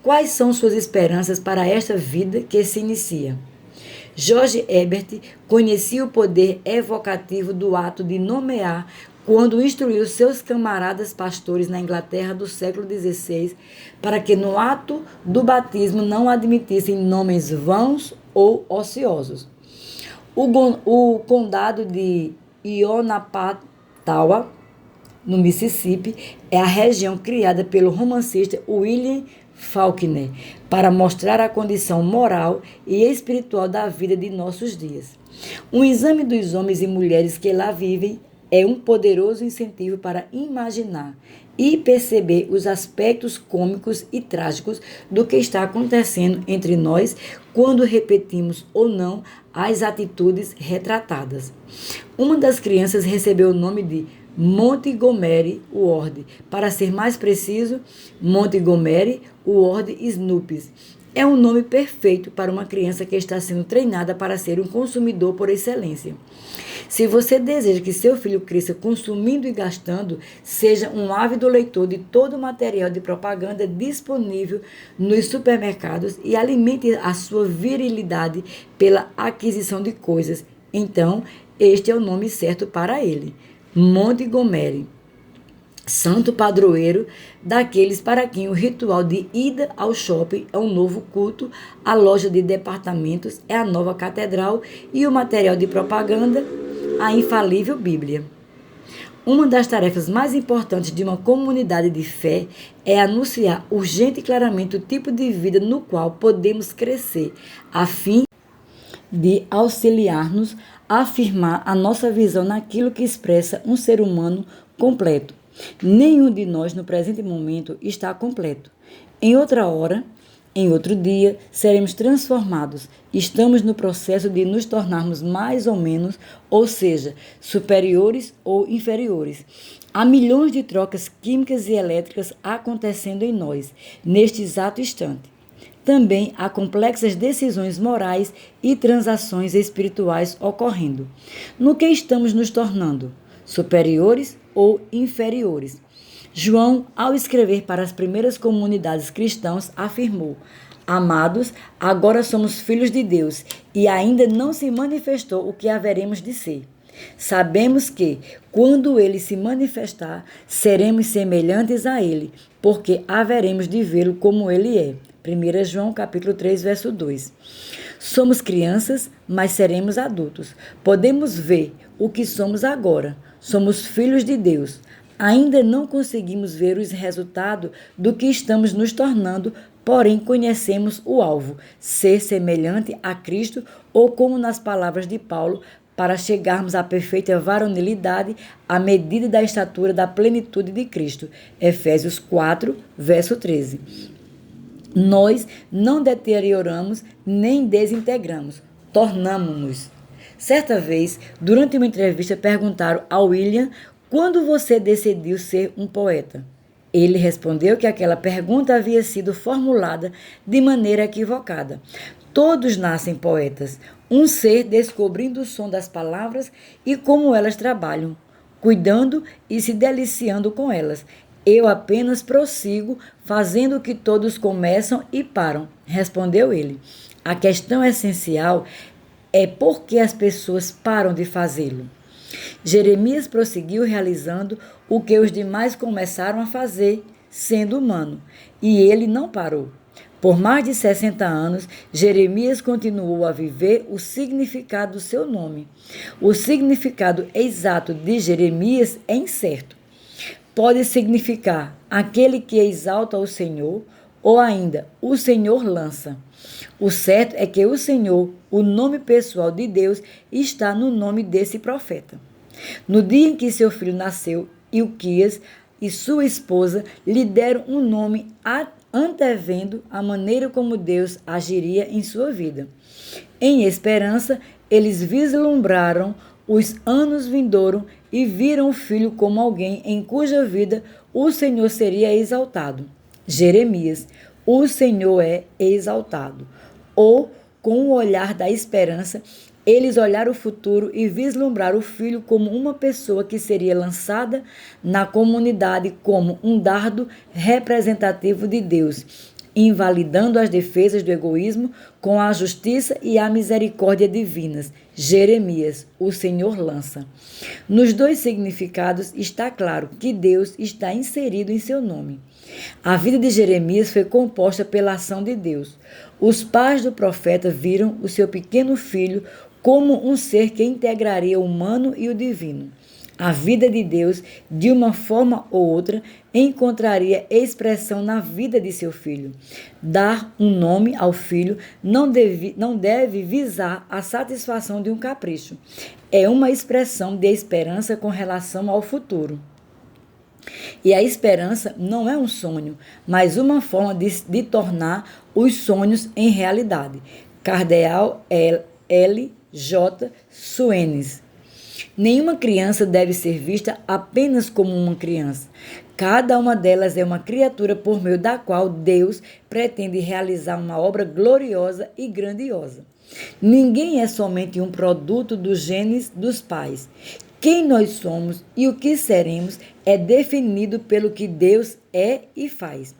Quais são suas esperanças para esta vida que se inicia? George Herbert conhecia o poder evocativo do ato de nomear quando instruiu seus camaradas pastores na Inglaterra do século XVI para que no ato do batismo não admitissem nomes vãos ou ociosos. O condado de Ionapatawa, no Mississippi, é a região criada pelo romancista William Faulkner para mostrar a condição moral e espiritual da vida de nossos dias. Um exame dos homens e mulheres que lá vivem é um poderoso incentivo para imaginar e perceber os aspectos cômicos e trágicos do que está acontecendo entre nós quando repetimos ou não as atitudes retratadas. Uma das crianças recebeu o nome de Montgomery Ward. Para ser mais preciso, Montgomery Ward Snoops. É um nome perfeito para uma criança que está sendo treinada para ser um consumidor por excelência. Se você deseja que seu filho cresça consumindo e gastando, seja um ávido leitor de todo o material de propaganda disponível nos supermercados e alimente a sua virilidade pela aquisição de coisas. Então, este é o nome certo para ele. Montgomery, santo padroeiro daqueles para quem o ritual de ida ao shopping é um novo culto, a loja de departamentos é a nova catedral e o material de propaganda, a infalível Bíblia. Uma das tarefas mais importantes de uma comunidade de fé é anunciar urgente e claramente o tipo de vida no qual podemos crescer, a fim de auxiliar-nos a afirmar a nossa visão naquilo que expressa um ser humano completo. Nenhum de nós no presente momento está completo. Em outra hora, em outro dia, seremos transformados. Estamos no processo de nos tornarmos mais ou menos, ou seja, superiores ou inferiores. Há milhões de trocas químicas e elétricas acontecendo em nós, neste exato instante. Também há complexas decisões morais e transações espirituais ocorrendo. No que estamos nos tornando? Superiores ou inferiores? João, ao escrever para as primeiras comunidades cristãs, afirmou: Amados, agora somos filhos de Deus e ainda não se manifestou o que haveremos de ser. Sabemos que, quando ele se manifestar, seremos semelhantes a ele, porque haveremos de vê-lo como ele é. 1 João capítulo 3, verso 2. Somos crianças, mas seremos adultos. Podemos ver o que somos agora. Somos filhos de Deus. Ainda não conseguimos ver os resultados do que estamos nos tornando, porém conhecemos o alvo, ser semelhante a Cristo, ou como nas palavras de Paulo, para chegarmos à perfeita varonilidade, à medida da estatura da plenitude de Cristo. Efésios 4, verso 13. Nós não deterioramos nem desintegramos, tornamo-nos. Certa vez, durante uma entrevista, perguntaram a William quando você decidiu ser um poeta. Ele respondeu que aquela pergunta havia sido formulada de maneira equivocada. Todos nascem poetas, um ser descobrindo o som das palavras e como elas trabalham, cuidando e se deliciando com elas. Eu apenas prossigo, fazendo o que todos começam e param, respondeu ele. A questão essencial é por que as pessoas param de fazê-lo. Jeremias prosseguiu realizando o que os demais começaram a fazer, sendo humano, e ele não parou. Por mais de 60 anos, Jeremias continuou a viver o significado do seu nome. O significado exato de Jeremias é incerto. Pode significar aquele que exalta o Senhor, ou ainda o Senhor lança. O certo é que o Senhor, o nome pessoal de Deus, está no nome desse profeta. No dia em que seu filho nasceu, Ilquias e sua esposa lhe deram um nome antevendo a maneira como Deus agiria em sua vida. Em esperança, eles vislumbraram os anos vindouros e viram o filho como alguém em cuja vida o Senhor seria exaltado. Jeremias, o Senhor é exaltado. Ou, com o olhar da esperança, eles olharam o futuro e vislumbraram o filho como uma pessoa que seria lançada na comunidade como um dardo representativo de Deus, invalidando as defesas do egoísmo com a justiça e a misericórdia divinas. Jeremias, o Senhor lança. Nos dois significados está claro que Deus está inserido em seu nome. A vida de Jeremias foi composta pela ação de Deus. Os pais do profeta viram o seu pequeno filho como um ser que integraria o humano e o divino. A vida de Deus, de uma forma ou outra, encontraria expressão na vida de seu filho. Dar um nome ao filho não deve visar a satisfação de um capricho. É uma expressão de esperança com relação ao futuro. E a esperança não é um sonho, mas uma forma de tornar os sonhos em realidade. Cardeal L. J. Suenes. Nenhuma criança deve ser vista apenas como uma criança. Cada uma delas é uma criatura por meio da qual Deus pretende realizar uma obra gloriosa e grandiosa. Ninguém é somente um produto dos genes dos pais. Quem nós somos e o que seremos é definido pelo que Deus é e faz.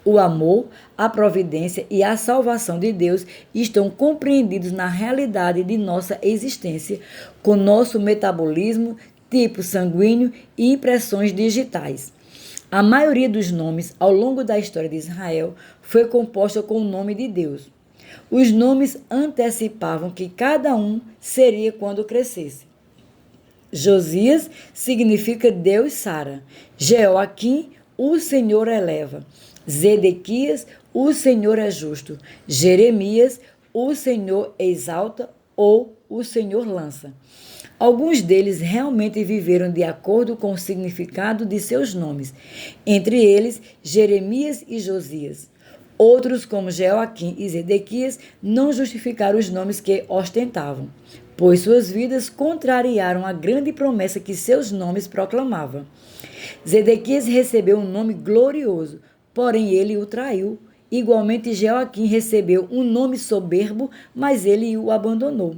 O amor, a providência e a salvação de Deus estão compreendidos na realidade de nossa existência, com nosso metabolismo, tipo sanguíneo e impressões digitais. A maioria dos nomes ao longo da história de Israel foi composta com o nome de Deus. Os nomes antecipavam que cada um seria quando crescesse. Josias significa Deus sara. Jeoaquim, o Senhor eleva. Zedequias, o Senhor é justo. Jeremias, o Senhor exalta ou o Senhor lança. Alguns deles realmente viveram de acordo com o significado de seus nomes, entre eles Jeremias e Josias. Outros, como Jeoaquim e Zedequias, não justificaram os nomes que ostentavam, pois suas vidas contrariaram a grande promessa que seus nomes proclamavam. Zedequias recebeu um nome glorioso, porém ele o traiu. Igualmente, Jeoaquim recebeu um nome soberbo, mas ele o abandonou.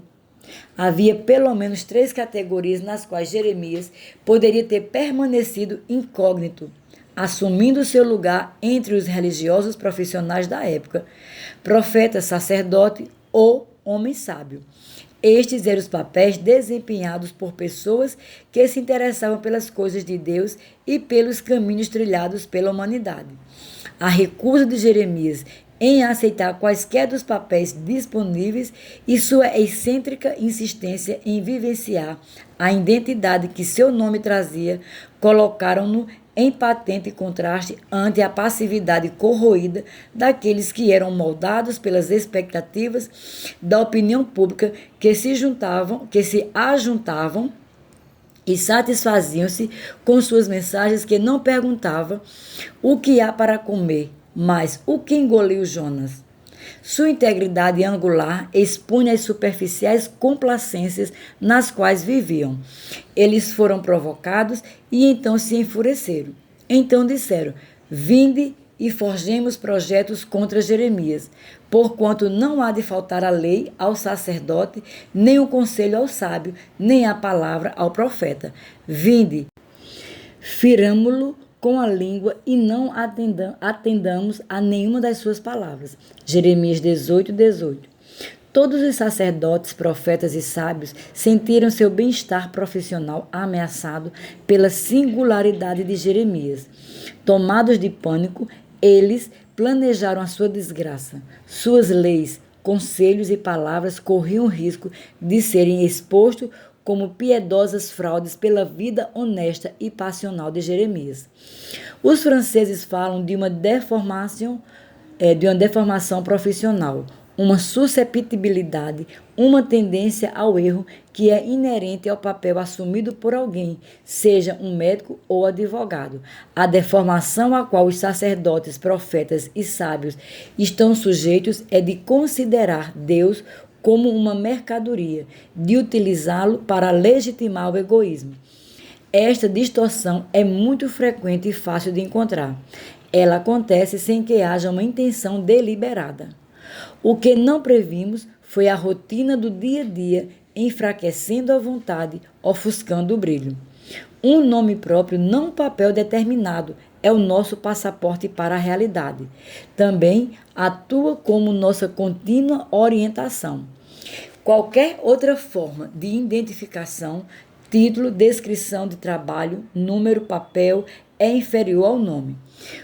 Havia pelo menos 3 categorias nas quais Jeremias poderia ter permanecido incógnito, assumindo seu lugar entre os religiosos profissionais da época: profeta, sacerdote ou homem sábio. Estes eram os papéis desempenhados por pessoas que se interessavam pelas coisas de Deus e pelos caminhos trilhados pela humanidade. A recusa de Jeremias em aceitar quaisquer dos papéis disponíveis e sua excêntrica insistência em vivenciar a identidade que seu nome trazia colocaram-no em patente contraste ante a passividade corroída daqueles que eram moldados pelas expectativas da opinião pública que se ajuntavam e satisfaziam-se com suas mensagens que não perguntavam o que há para comer, mas o que engoliu Jonas. Sua integridade angular expunha as superficiais complacências nas quais viviam. Eles foram provocados e então se enfureceram. Então disseram: vinde e forjemos projetos contra Jeremias, porquanto não há de faltar a lei ao sacerdote, nem o conselho ao sábio, nem a palavra ao profeta. Vinde, firamo-lo com a língua e não atendamos a nenhuma das suas palavras. Jeremias 18:18. Todos os sacerdotes, profetas e sábios sentiram seu bem-estar profissional ameaçado pela singularidade de Jeremias. Tomados de pânico, eles planejaram a sua desgraça. Suas leis, conselhos e palavras corriam o risco de serem expostos como piedosas fraudes pela vida honesta e passional de Jeremias. Os franceses falam de uma deformação profissional, uma susceptibilidade, uma tendência ao erro que é inerente ao papel assumido por alguém, seja um médico ou advogado. A deformação a qual os sacerdotes, profetas e sábios estão sujeitos é de considerar Deus como uma mercadoria, de utilizá-lo para legitimar o egoísmo. Esta distorção é muito frequente e fácil de encontrar. Ela acontece sem que haja uma intenção deliberada. O que não previmos foi a rotina do dia a dia, enfraquecendo a vontade, ofuscando o brilho. Um nome próprio, não um papel determinado, é o nosso passaporte para a realidade. Também atua como nossa contínua orientação. Qualquer outra forma de identificação, título, descrição de trabalho, número, papel, é inferior ao nome.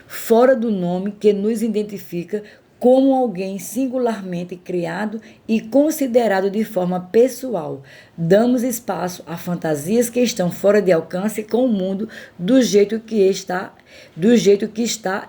Fora do nome que nos identifica como alguém singularmente criado e considerado de forma pessoal, damos espaço a fantasias que estão fora de alcance com o mundo do jeito que está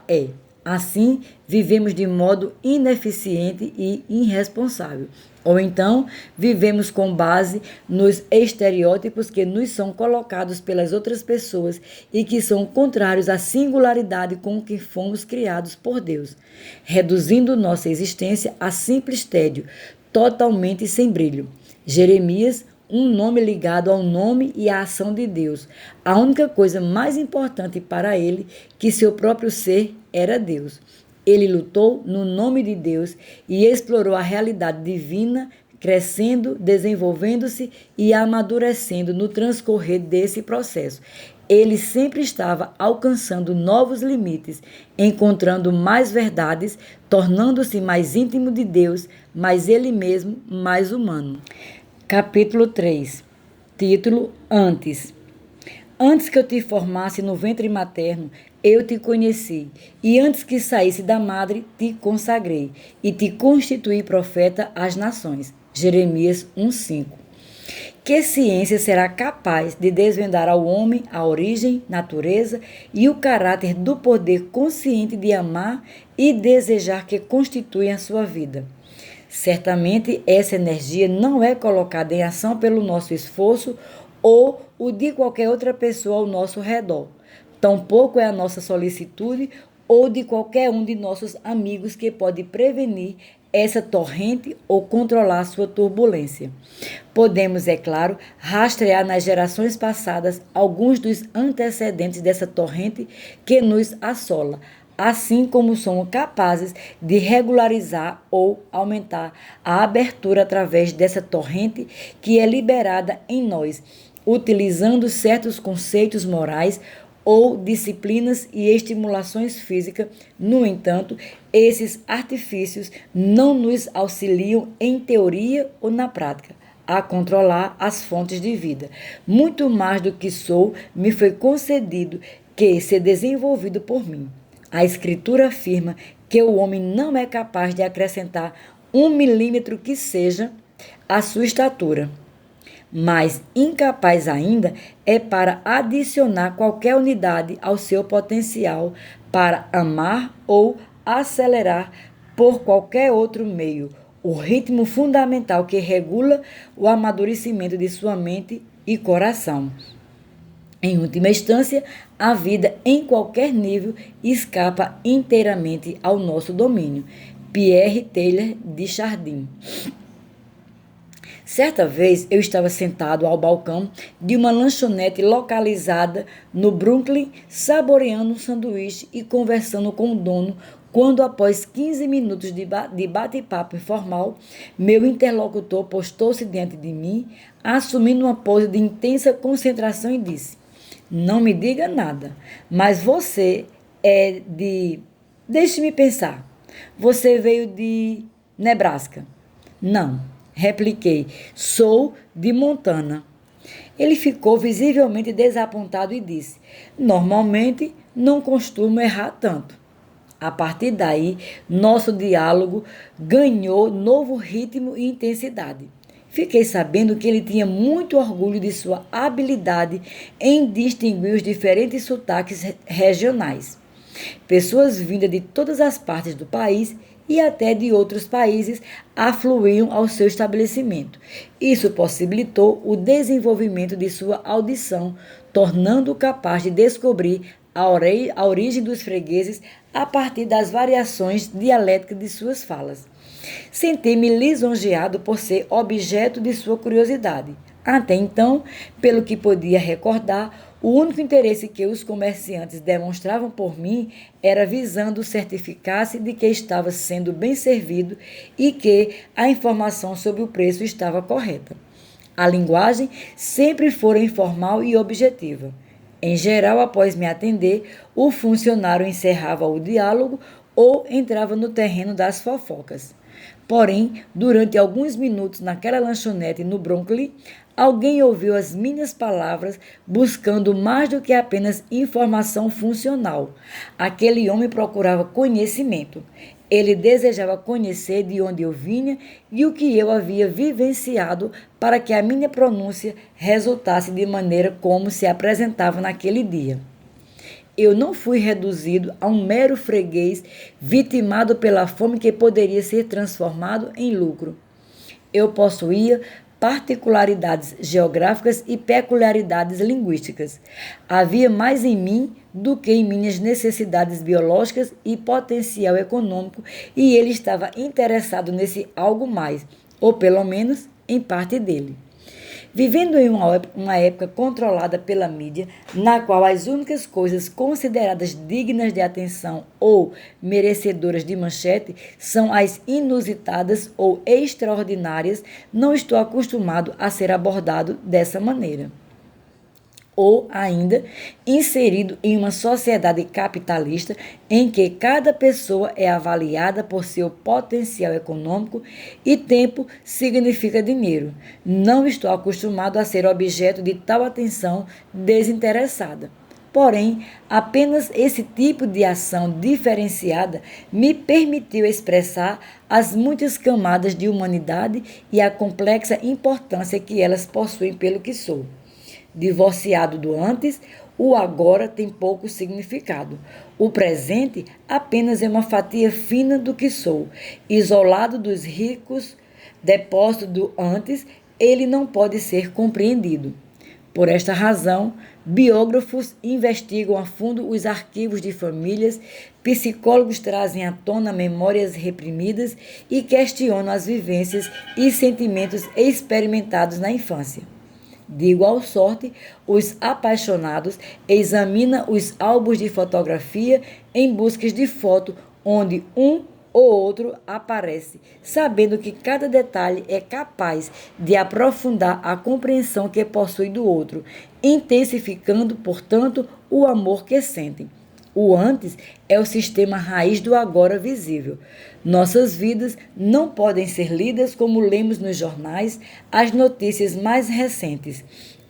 é. Assim, vivemos de modo ineficiente e irresponsável. Ou então, vivemos com base nos estereótipos que nos são colocados pelas outras pessoas e que são contrários à singularidade com que fomos criados por Deus, reduzindo nossa existência a simples tédio, totalmente sem brilho. Jeremias, um nome ligado ao nome e à ação de Deus. A única coisa mais importante para ele, que seu próprio ser, era Deus. Ele lutou no nome de Deus e explorou a realidade divina, crescendo, desenvolvendo-se e amadurecendo no transcorrer desse processo. Ele sempre estava alcançando novos limites, encontrando mais verdades, tornando-se mais íntimo de Deus, mais ele mesmo, mais humano. Capítulo 3. Título: Antes. Antes que eu te formasse no ventre materno, eu te conheci, e antes que saísse da madre, te consagrei, e te constituí profeta às nações. Jeremias 1:5. Que ciência será capaz de desvendar ao homem a origem, natureza e o caráter do poder consciente de amar e desejar que constituem a sua vida? Certamente essa energia não é colocada em ação pelo nosso esforço ou o de qualquer outra pessoa ao nosso redor. Tampouco é a nossa solicitude ou de qualquer um de nossos amigos que pode prevenir essa torrente ou controlar sua turbulência. Podemos, é claro, rastrear nas gerações passadas alguns dos antecedentes dessa torrente que nos assola, assim como somos capazes de regularizar ou aumentar a abertura através dessa torrente que é liberada em nós, utilizando certos conceitos morais ou disciplinas e estimulações físicas. No entanto, esses artifícios não nos auxiliam em teoria ou na prática a controlar as fontes de vida. Muito mais do que sou, me foi concedido que ser desenvolvido por mim. A Escritura afirma que o homem não é capaz de acrescentar 1 milímetro que seja à sua estatura. Mas incapaz ainda é para adicionar qualquer unidade ao seu potencial para amar ou acelerar por qualquer outro meio o ritmo fundamental que regula o amadurecimento de sua mente e coração. Em última instância, a vida em qualquer nível escapa inteiramente ao nosso domínio. Pierre Taylor de Chardin. Certa vez eu estava sentado ao balcão de uma lanchonete localizada no Brooklyn, saboreando um sanduíche e conversando com o dono, quando após 15 minutos de bate-papo informal, meu interlocutor postou-se diante de mim, assumindo uma pose de intensa concentração e disse: "Não me diga nada, mas você é de... Deixe-me pensar. Você veio de Nebraska?" "Não", repliquei, "sou de Montana." Ele ficou visivelmente desapontado e disse: "Normalmente não costumo errar tanto." A partir daí, nosso diálogo ganhou novo ritmo e intensidade. Fiquei sabendo que ele tinha muito orgulho de sua habilidade em distinguir os diferentes sotaques regionais. Pessoas vindas de todas as partes do país e até de outros países afluíam ao seu estabelecimento. Isso possibilitou o desenvolvimento de sua audição, tornando-o capaz de descobrir a origem dos fregueses a partir das variações dialéticas de suas falas. Senti-me lisonjeado por ser objeto de sua curiosidade. Até então, pelo que podia recordar, o único interesse que os comerciantes demonstravam por mim era visando certificar-se de que estava sendo bem servido e que a informação sobre o preço estava correta. A linguagem sempre fora informal e objetiva. Em geral, após me atender, o funcionário encerrava o diálogo ou entrava no terreno das fofocas. Porém, durante alguns minutos naquela lanchonete no Brooklyn, alguém ouviu as minhas palavras buscando mais do que apenas informação funcional. Aquele homem procurava conhecimento. Ele desejava conhecer de onde eu vinha e o que eu havia vivenciado para que a minha pronúncia resultasse de maneira como se apresentava naquele dia. Eu não fui reduzido a um mero freguês vitimado pela fome que poderia ser transformado em lucro. Eu possuía particularidades geográficas e peculiaridades linguísticas. Havia mais em mim do que em minhas necessidades biológicas e potencial econômico, e ele estava interessado nesse algo mais, ou pelo menos em parte dele. Vivendo em uma época controlada pela mídia, na qual as únicas coisas consideradas dignas de atenção ou merecedoras de manchete são as inusitadas ou extraordinárias, não estou acostumado a ser abordado dessa maneira. Ou ainda, inserido em uma sociedade capitalista em que cada pessoa é avaliada por seu potencial econômico e tempo significa dinheiro. Não estou acostumado a ser objeto de tal atenção desinteressada. Porém, apenas esse tipo de ação diferenciada me permitiu expressar as muitas camadas de humanidade e a complexa importância que elas possuem pelo que sou. Divorciado do antes, o agora tem pouco significado. O presente apenas é uma fatia fina do que sou. Isolado dos ricos depósitos do antes, ele não pode ser compreendido. Por esta razão, biógrafos investigam a fundo os arquivos de famílias, psicólogos trazem à tona memórias reprimidas e questionam as vivências e sentimentos experimentados na infância. De igual sorte, os apaixonados examinam os álbuns de fotografia em busca de foto onde um ou outro aparece, sabendo que cada detalhe é capaz de aprofundar a compreensão que possui do outro, intensificando, portanto, o amor que sentem. O antes é o sistema raiz do agora visível. Nossas vidas não podem ser lidas como lemos nos jornais as notícias mais recentes.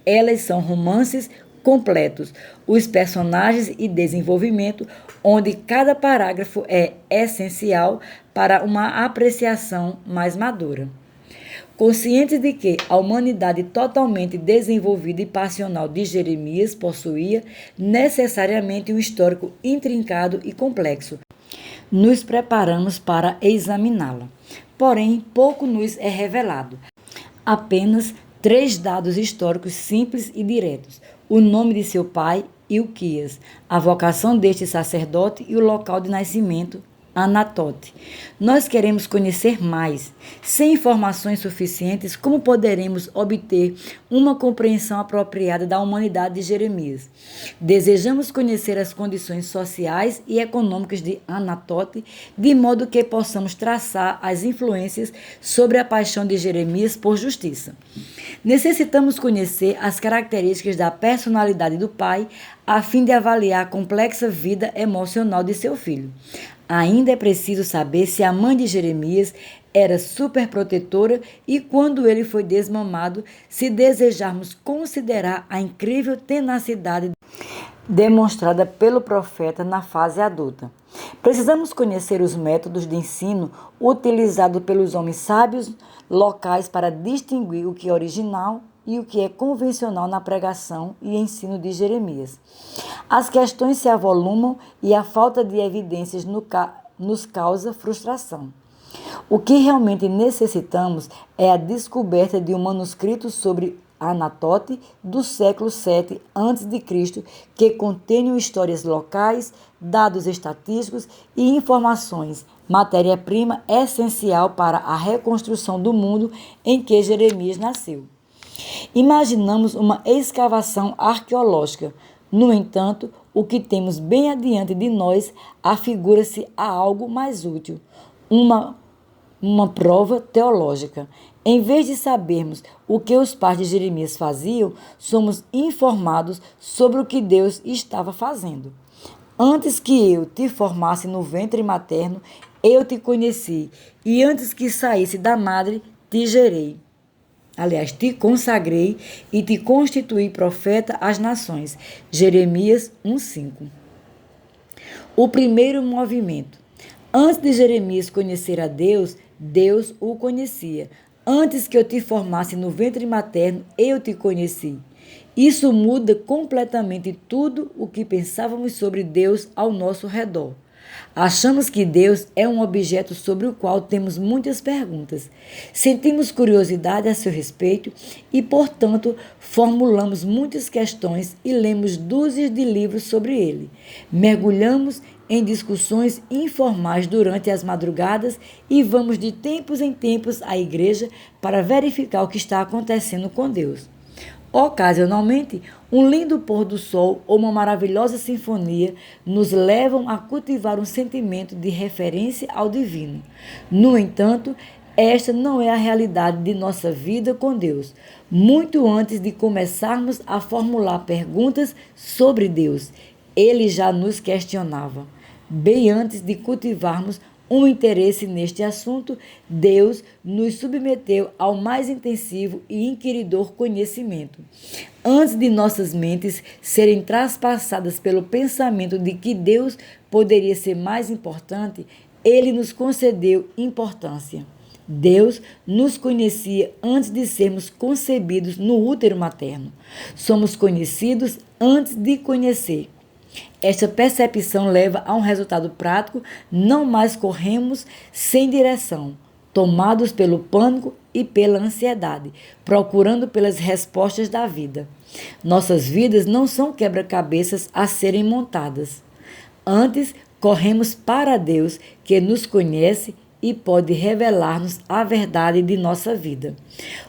Elas são romances completos, os personagens e desenvolvimento, onde cada parágrafo é essencial para uma apreciação mais madura. Conscientes de que a humanidade totalmente desenvolvida e passional de Jeremias possuía necessariamente um histórico intrincado e complexo, nos preparamos para examiná-la. Porém, pouco nos é revelado. Apenas 3 dados históricos simples e diretos: o nome de seu pai, Ilquias, a vocação deste sacerdote e o local de nascimento, Anatote. Nós queremos conhecer mais. Sem informações suficientes, como poderemos obter uma compreensão apropriada da humanidade de Jeremias? Desejamos conhecer as condições sociais e econômicas de Anatote, de modo que possamos traçar as influências sobre a paixão de Jeremias por justiça. Necessitamos conhecer as características da personalidade do pai, a fim de avaliar a complexa vida emocional de seu filho. Ainda é preciso saber se a mãe de Jeremias era superprotetora e, quando ele foi desmamado, se desejarmos considerar a incrível tenacidade demonstrada pelo profeta na fase adulta. Precisamos conhecer os métodos de ensino utilizados pelos homens sábios locais para distinguir o que é original e o que é convencional na pregação e ensino de Jeremias. As questões se avolumam e a falta de evidências nos causa frustração. O que realmente necessitamos é a descoberta de um manuscrito sobre Anatote do século VII a.C., que contenha histórias locais, dados estatísticos e informações, matéria-prima essencial para a reconstrução do mundo em que Jeremias nasceu. Imaginamos uma escavação arqueológica. No entanto, o que temos bem adiante de nós afigura-se a algo mais útil, uma prova teológica. Em vez de sabermos o que os pais de Jeremias faziam, somos informados sobre o que Deus estava fazendo. Antes que eu te formasse no ventre materno, eu te conheci, e antes que saísse da madre, te gerei. Aliás, te consagrei e te constituí profeta às nações. Jeremias 1:5. O primeiro movimento. Antes de Jeremias conhecer a Deus, Deus o conhecia. Antes que eu te formasse no ventre materno, eu te conheci. Isso muda completamente tudo o que pensávamos sobre Deus ao nosso redor. Achamos que Deus é um objeto sobre o qual temos muitas perguntas. Sentimos curiosidade a seu respeito e, portanto, formulamos muitas questões e lemos dúzias de livros sobre ele. Mergulhamos em discussões informais durante as madrugadas e vamos de tempos em tempos à igreja para verificar o que está acontecendo com Deus. Ocasionalmente, um lindo pôr do sol ou uma maravilhosa sinfonia nos levam a cultivar um sentimento de referência ao divino. No entanto, esta não é a realidade de nossa vida com Deus. Muito antes de começarmos a formular perguntas sobre Deus, ele já nos questionava, bem antes de cultivarmos um interesse neste assunto, Deus nos submeteu ao mais intensivo e inquiridor conhecimento. Antes de nossas mentes serem traspassadas pelo pensamento de que Deus poderia ser mais importante, Ele nos concedeu importância. Deus nos conhecia antes de sermos concebidos no útero materno. Somos conhecidos antes de conhecer. Esta percepção leva a um resultado prático: não mais corremos sem direção, tomados pelo pânico e pela ansiedade, procurando pelas respostas da vida. Nossas vidas não são quebra-cabeças a serem montadas. Antes, corremos para Deus, que nos conhece e pode revelar-nos a verdade de nossa vida.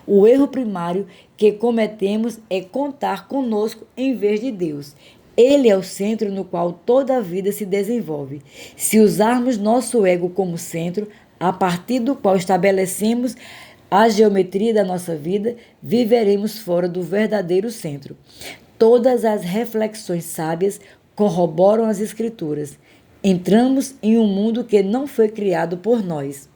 O erro primário que cometemos é contar conosco em vez de Deus. Ele é o centro no qual toda a vida se desenvolve. Se usarmos nosso ego como centro, a partir do qual estabelecemos a geometria da nossa vida, viveremos fora do verdadeiro centro. Todas as reflexões sábias corroboram as Escrituras. Entramos em um mundo que não foi criado por nós.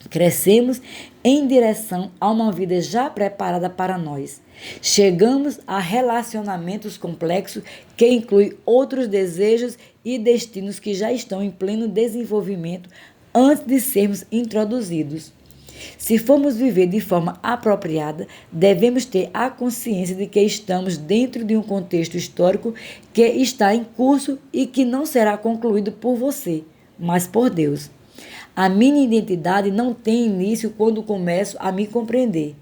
Crescemos em direção a uma vida já preparada para nós. Chegamos a relacionamentos complexos que incluem outros desejos e destinos que já estão em pleno desenvolvimento antes de sermos introduzidos. Se formos viver de forma apropriada, devemos ter a consciência de que estamos dentro de um contexto histórico que está em curso e que não será concluído por você, mas por Deus. A minha identidade não tem início quando começo a me compreender.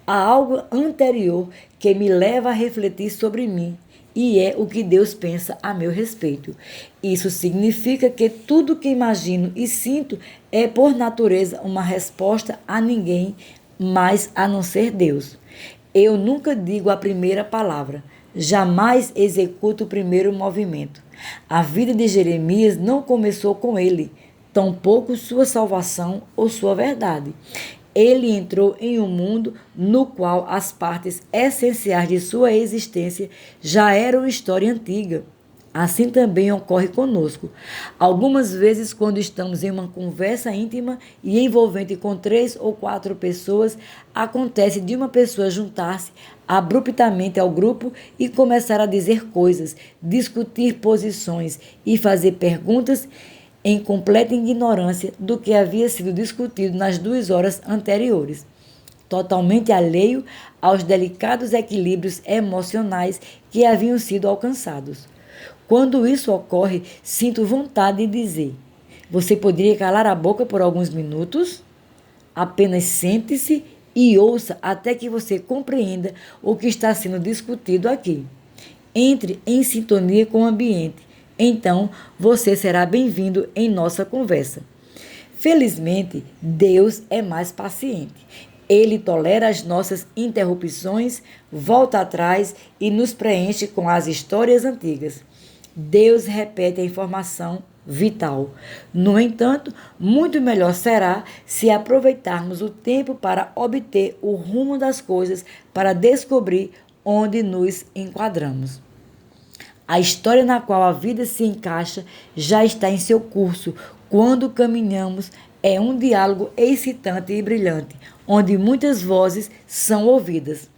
Há algo anterior que me leva a refletir sobre mim, e é o que Deus pensa a meu respeito. Isso significa que tudo que imagino e sinto é, por natureza, uma resposta a ninguém mais a não ser Deus. Eu nunca digo a primeira palavra, jamais executo o primeiro movimento. A vida de Jeremias não começou com ele, tampouco sua salvação ou sua verdade. Ele entrou em um mundo no qual as partes essenciais de sua existência já eram história antiga. Assim também ocorre conosco. Algumas vezes, quando estamos em uma conversa íntima e envolvente com 3 ou 4 pessoas, acontece de uma pessoa juntar-se abruptamente ao grupo e começar a dizer coisas, discutir posições e fazer perguntas em completa ignorância do que havia sido discutido nas 2 horas anteriores, totalmente alheio aos delicados equilíbrios emocionais que haviam sido alcançados. Quando isso ocorre, sinto vontade de dizer: você poderia calar a boca por alguns minutos? Apenas sente-se e ouça até que você compreenda o que está sendo discutido aqui. Entre em sintonia com o ambiente. Então, você será bem-vindo em nossa conversa. Felizmente, Deus é mais paciente. Ele tolera as nossas interrupções, volta atrás e nos preenche com as histórias antigas. Deus repete a informação vital. No entanto, muito melhor será se aproveitarmos o tempo para obter o rumo das coisas, para descobrir onde nos enquadramos. A história na qual a vida se encaixa já está em seu curso. Quando caminhamos, é um diálogo excitante e brilhante, onde muitas vozes são ouvidas.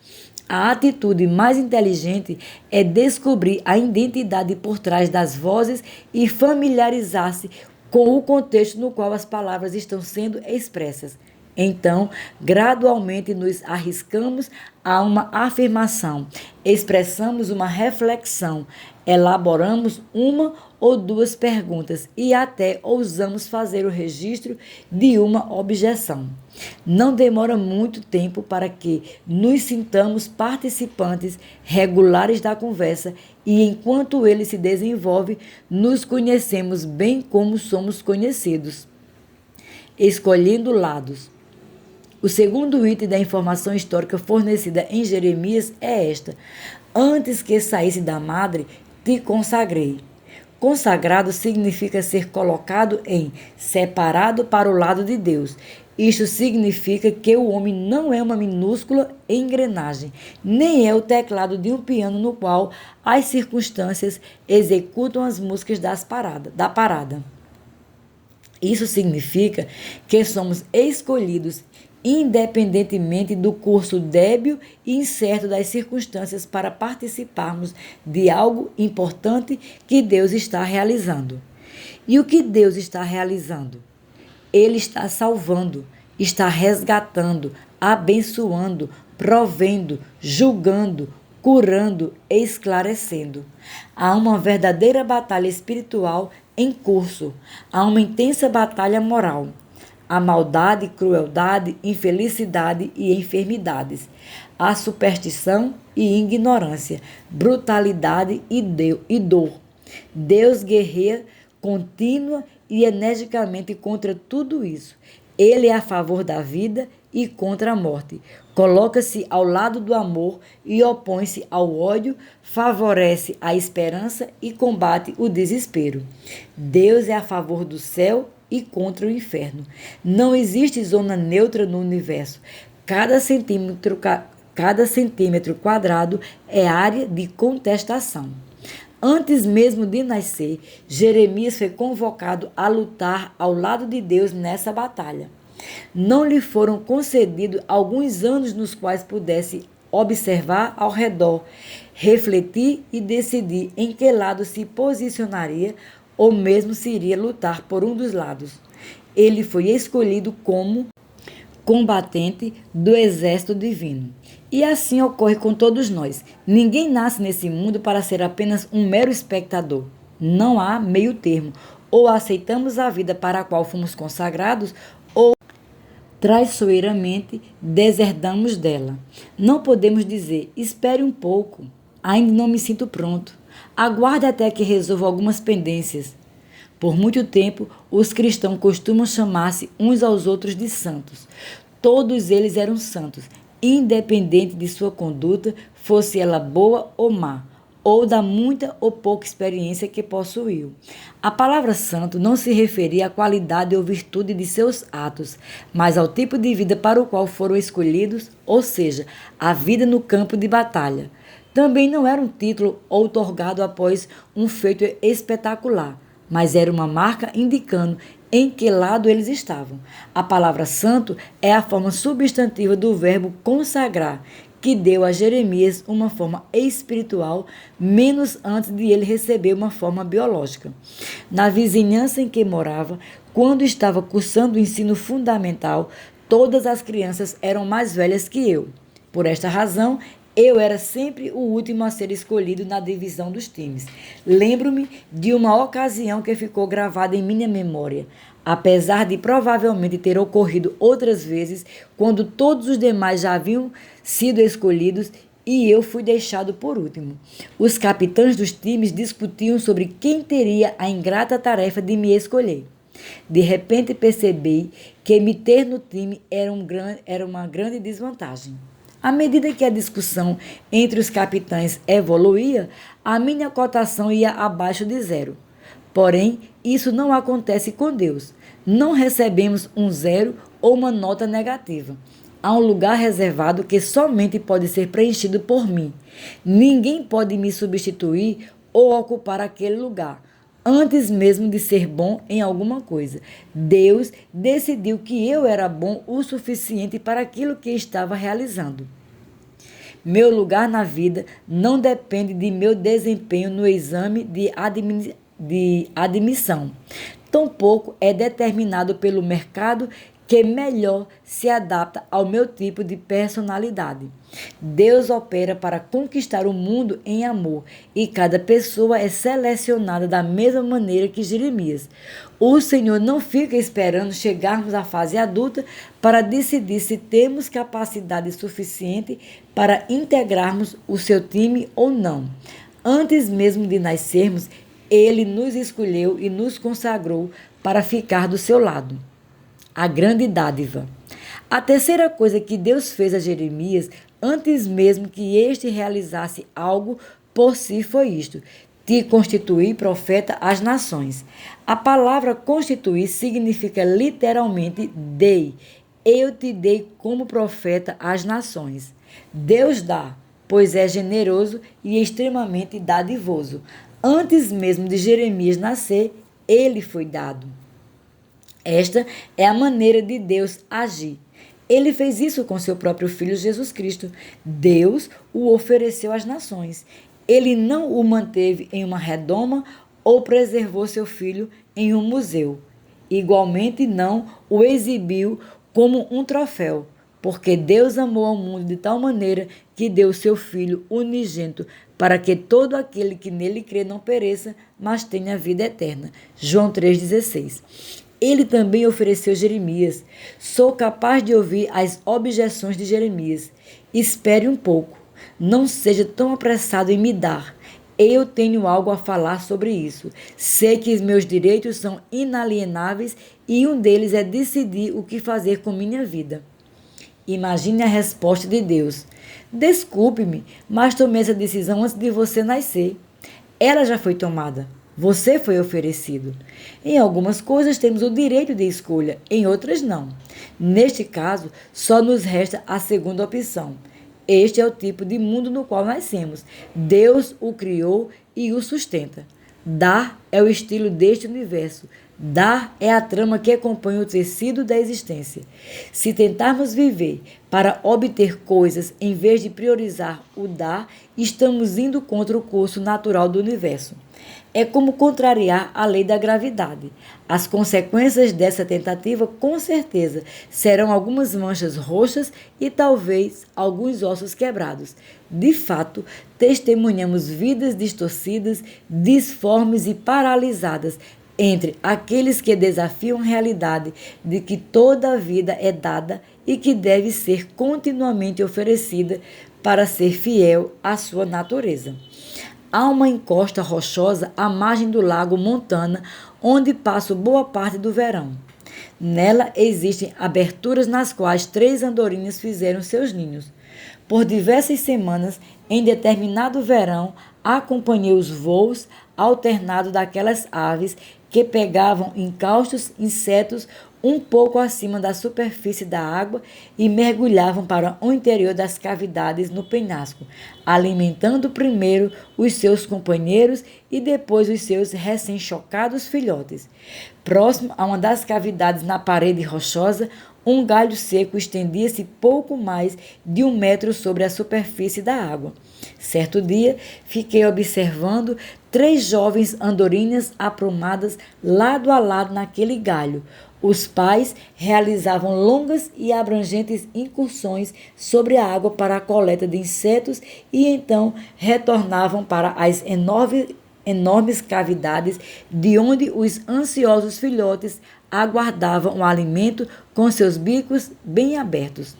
A atitude mais inteligente é descobrir a identidade por trás das vozes e familiarizar-se com o contexto no qual as palavras estão sendo expressas. Então, gradualmente nos arriscamos a uma afirmação, expressamos uma reflexão, elaboramos uma ou 2 perguntas e até ousamos fazer o registro de uma objeção. Não demora muito tempo para que nos sintamos participantes regulares da conversa e, enquanto ele se desenvolve, nos conhecemos bem como somos conhecidos, escolhendo lados. O segundo item da informação histórica fornecida em Jeremias é esta: antes que saísse da madre, te consagrei. Consagrado significa ser colocado em separado para o lado de Deus. Isto significa que o homem não é uma minúscula engrenagem, nem é o teclado de um piano no qual as circunstâncias executam as músicas da parada. Isso significa que somos escolhidos independentemente do curso débil e incerto das circunstâncias para participarmos de algo importante que Deus está realizando. E o que Deus está realizando? Ele está salvando, está resgatando, abençoando, provendo, julgando, curando e esclarecendo. Há uma verdadeira batalha espiritual em curso. Há uma intensa batalha moral. Há maldade, crueldade, infelicidade e enfermidades. Há superstição e ignorância, brutalidade e dor. Deus guerreia contínua e energicamente contra tudo isso. Ele é a favor da vida e contra a morte. Coloca-se ao lado do amor e opõe-se ao ódio, favorece a esperança e combate o desespero. Deus é a favor do céu e contra o inferno. Não existe zona neutra no universo. Cada centímetro quadrado é área de contestação. Antes mesmo de nascer, Jeremias foi convocado a lutar ao lado de Deus nessa batalha. Não lhe foram concedidos alguns anos nos quais pudesse observar ao redor, refletir e decidir em que lado se posicionaria ou mesmo se iria lutar por um dos lados. Ele foi escolhido como combatente do exército divino. E assim ocorre com todos nós. Ninguém nasce nesse mundo para ser apenas um mero espectador. Não há meio termo. Ou aceitamos a vida para a qual fomos consagrados, ou traiçoeiramente deserdamos dela. Não podemos dizer, espere um pouco, ainda não me sinto pronto. Aguarde até que resolva algumas pendências. Por muito tempo, os cristãos costumam chamar-se uns aos outros de santos. Todos eles eram santos, independente de sua conduta, fosse ela boa ou má, ou da muita ou pouca experiência que possuiu. A palavra santo não se referia à qualidade ou virtude de seus atos, mas ao tipo de vida para o qual foram escolhidos, ou seja, a vida no campo de batalha. Também não era um título outorgado após um feito espetacular, mas era uma marca indicando em que lado eles estavam. A palavra santo é a forma substantiva do verbo consagrar, que deu a Jeremias uma forma espiritual, menos antes de ele receber uma forma biológica. Na vizinhança em que morava, quando estava cursando o ensino fundamental, todas as crianças eram mais velhas que eu. Por esta razão, eu era sempre o último a ser escolhido na divisão dos times. Lembro-me de uma ocasião que ficou gravada em minha memória, apesar de provavelmente ter ocorrido outras vezes, quando todos os demais já haviam sido escolhidos e eu fui deixado por último. Os capitães dos times discutiam sobre quem teria a ingrata tarefa de me escolher. De repente percebi que me ter no time era uma grande desvantagem. À medida que a discussão entre os capitães evoluía, a minha cotação ia abaixo de 0. Porém, isso não acontece com Deus. Não recebemos um 0 ou uma nota negativa. Há um lugar reservado que somente pode ser preenchido por mim. Ninguém pode me substituir ou ocupar aquele lugar, antes mesmo de ser bom em alguma coisa. Deus decidiu que eu era bom o suficiente para aquilo que estava realizando. Meu lugar na vida não depende de meu desempenho no exame de admissão. Tampouco é determinado pelo mercado que melhor se adapta ao meu tipo de personalidade. Deus opera para conquistar o mundo em amor e cada pessoa é selecionada da mesma maneira que Jeremias. O Senhor não fica esperando chegarmos à fase adulta para decidir se temos capacidade suficiente para integrarmos o seu time ou não. Antes mesmo de nascermos, Ele nos escolheu e nos consagrou para ficar do seu lado. A grande dádiva. A terceira coisa que Deus fez a Jeremias, antes mesmo que este realizasse algo por si, foi isto: te constituir profeta às nações. A palavra constituir significa literalmente dei. Eu te dei como profeta às nações. Deus dá, pois é generoso e extremamente dadivoso. Antes mesmo de Jeremias nascer, ele foi dado. Esta é a maneira de Deus agir. Ele fez isso com seu próprio Filho Jesus Cristo. Deus o ofereceu às nações. Ele não o manteve em uma redoma ou preservou seu filho em um museu. Igualmente não o exibiu como um troféu, porque Deus amou ao mundo de tal maneira que deu seu Filho unigênito para que todo aquele que nele crê não pereça, mas tenha vida eterna. João 3,16. Ele também ofereceu Jeremias. Sou capaz de ouvir as objeções de Jeremias. Espere um pouco. Não seja tão apressado em me dar. Eu tenho algo a falar sobre isso. Sei que os meus direitos são inalienáveis e um deles é decidir o que fazer com minha vida. Imagine a resposta de Deus. Desculpe-me, mas tomei essa decisão antes de você nascer. Ela já foi tomada. Você foi oferecido. Em algumas coisas temos o direito de escolha, em outras não. Neste caso, só nos resta a segunda opção. Este é o tipo de mundo no qual nascemos. Deus o criou e o sustenta. Dar é o estilo deste universo. Dar é a trama que acompanha o tecido da existência. Se tentarmos viver para obter coisas em vez de priorizar o dar, estamos indo contra o curso natural do universo. É como contrariar a lei da gravidade. As consequências dessa tentativa, com certeza, serão algumas manchas roxas e talvez alguns ossos quebrados. De fato, testemunhamos vidas distorcidas, disformes e paralisadas entre aqueles que desafiam a realidade de que toda a vida é dada e que deve ser continuamente oferecida para ser fiel à sua natureza. Há uma encosta rochosa à margem do lago Montana, onde passo boa parte do verão. Nela existem aberturas nas quais 3 andorinhas fizeram seus ninhos. Por diversas semanas, em determinado verão, acompanhei os voos alternados daquelas aves que pegavam incaustos insetos um pouco acima da superfície da água e mergulhavam para o interior das cavidades no penhasco, alimentando primeiro os seus companheiros e depois os seus recém-chocados filhotes. Próximo a uma das cavidades na parede rochosa, um galho seco estendia-se pouco mais de 1 metro sobre a superfície da água. Certo dia, fiquei observando 3 jovens andorinhas aprumadas lado a lado naquele galho. Os pais realizavam longas e abrangentes incursões sobre a água para a coleta de insetos e então retornavam para as enormes cavidades de onde os ansiosos filhotes aguardavam o alimento com seus bicos bem abertos.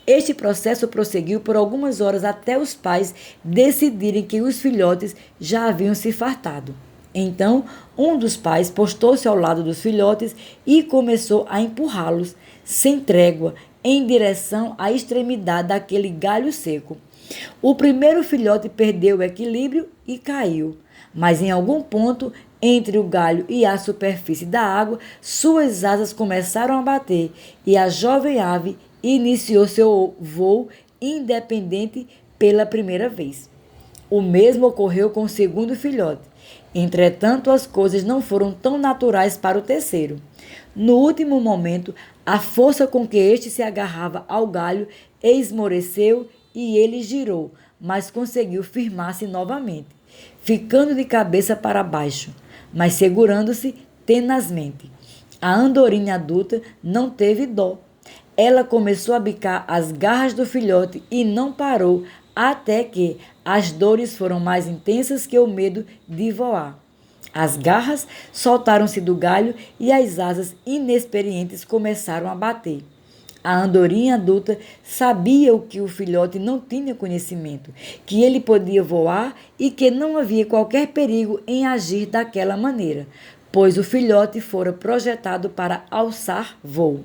Este processo prosseguiu por algumas horas até os pais decidirem que os filhotes já haviam se fartado. Então, um dos pais postou-se ao lado dos filhotes e começou a empurrá-los, sem trégua, em direção à extremidade daquele galho seco. O primeiro filhote perdeu o equilíbrio e caiu, mas em algum ponto entre o galho e a superfície da água, suas asas começaram a bater e a jovem ave iniciou seu voo independente pela primeira vez. O mesmo ocorreu com o segundo filhote. Entretanto, as coisas não foram tão naturais para o terceiro. No último momento, a força com que este se agarrava ao galho esmoreceu e ele girou, mas conseguiu firmar-se novamente, ficando de cabeça para baixo, mas segurando-se tenazmente. A andorinha adulta não teve dó. Ela começou a bicar as garras do filhote e não parou até que as dores foram mais intensas que o medo de voar. As garras soltaram-se do galho e as asas inexperientes começaram a bater. A andorinha adulta sabia o que o filhote não tinha conhecimento, que ele podia voar e que não havia qualquer perigo em agir daquela maneira, pois o filhote fora projetado para alçar voo.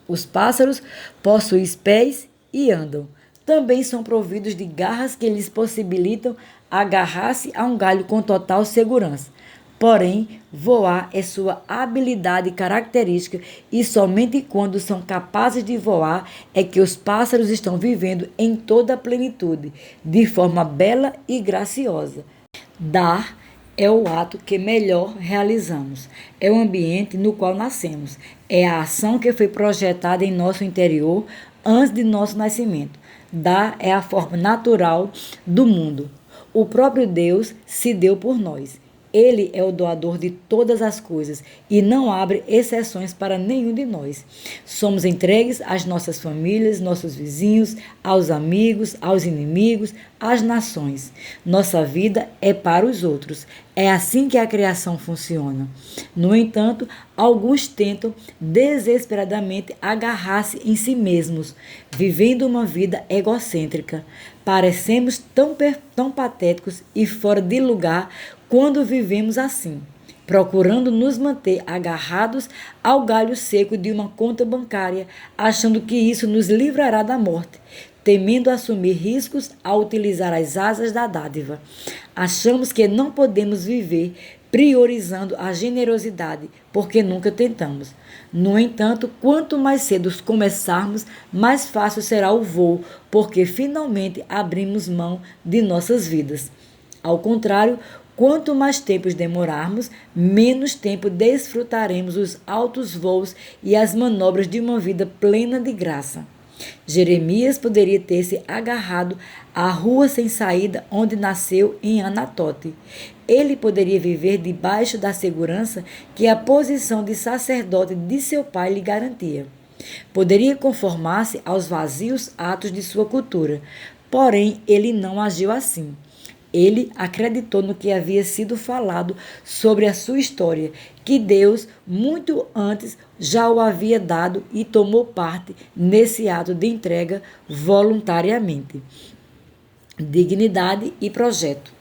Os pássaros possuem pés e andam. Também são providos de garras que lhes possibilitam agarrar-se a um galho com total segurança. Porém, voar é sua habilidade característica e somente quando são capazes de voar é que os pássaros estão vivendo em toda a plenitude, de forma bela e graciosa. Dar É o ato que melhor realizamos. É o ambiente no qual nascemos. É a ação que foi projetada em nosso interior antes de nosso nascimento. Dar é a forma natural do mundo. O próprio Deus se deu por nós. Ele é o doador de todas as coisas e não abre exceções para nenhum de nós. Somos entregues às nossas famílias, nossos vizinhos, aos amigos, aos inimigos, às nações. Nossa vida é para os outros. É assim que a criação funciona. No entanto, alguns tentam desesperadamente agarrar-se em si mesmos, vivendo uma vida egocêntrica. Parecemos tão patéticos e fora de lugar quando vivemos assim, procurando nos manter agarrados ao galho seco de uma conta bancária, achando que isso nos livrará da morte, temendo assumir riscos ao utilizar as asas da dádiva. Achamos que não podemos viver priorizando a generosidade, porque nunca tentamos. No entanto, quanto mais cedo começarmos, mais fácil será o voo, porque finalmente abrimos mão de nossas vidas. Ao contrário, quanto mais tempo demorarmos, menos tempo desfrutaremos os altos voos e as manobras de uma vida plena de graça. Jeremias poderia ter se agarrado à rua sem saída onde nasceu em Anatote. Ele poderia viver debaixo da segurança que a posição de sacerdote de seu pai lhe garantia. Poderia conformar-se aos vazios atos de sua cultura. Porém, ele não agiu assim. Ele acreditou no que havia sido falado sobre a sua história, que Deus, muito antes, já o havia dado e tomou parte nesse ato de entrega voluntariamente. Dignidade e projeto.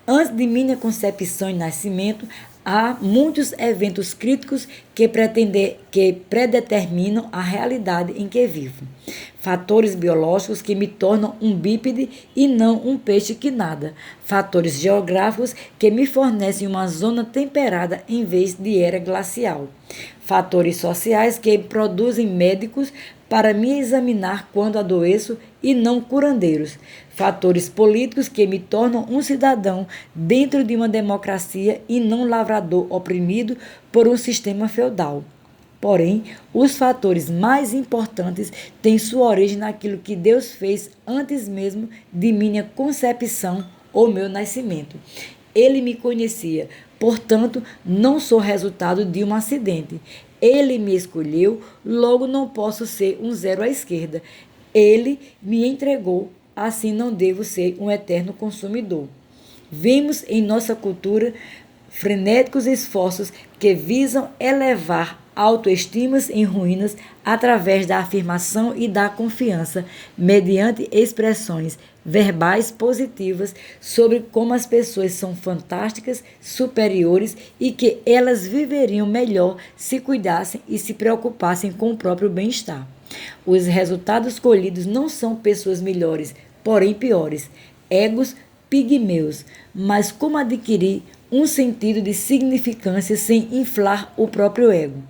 Antes de minha concepção e nascimento, há muitos eventos críticos que predeterminam a realidade em que vivo. Fatores biológicos que me tornam um bípede e não um peixe que nada. Fatores geográficos que me fornecem uma zona temperada em vez de era glacial. Fatores sociais que produzem médicos para me examinar quando adoeço e não curandeiros. Fatores políticos que me tornam um cidadão dentro de uma democracia e não lavrador oprimido por um sistema feudal. Porém, os fatores mais importantes têm sua origem naquilo que Deus fez antes mesmo de minha concepção ou meu nascimento. Ele me conhecia, portanto, não sou resultado de um acidente. Ele me escolheu, logo não posso ser um zero à esquerda. Ele me entregou, assim não devo ser um eterno consumidor. Vemos em nossa cultura frenéticos esforços que visam elevar autoestimas em ruínas através da afirmação e da confiança, mediante expressões verbais positivas sobre como as pessoas são fantásticas, superiores e que elas viveriam melhor se cuidassem e se preocupassem com o próprio bem-estar. Os resultados colhidos não são pessoas melhores, porém piores, egos pigmeus, mas como adquirir um sentido de significância sem inflar o próprio ego.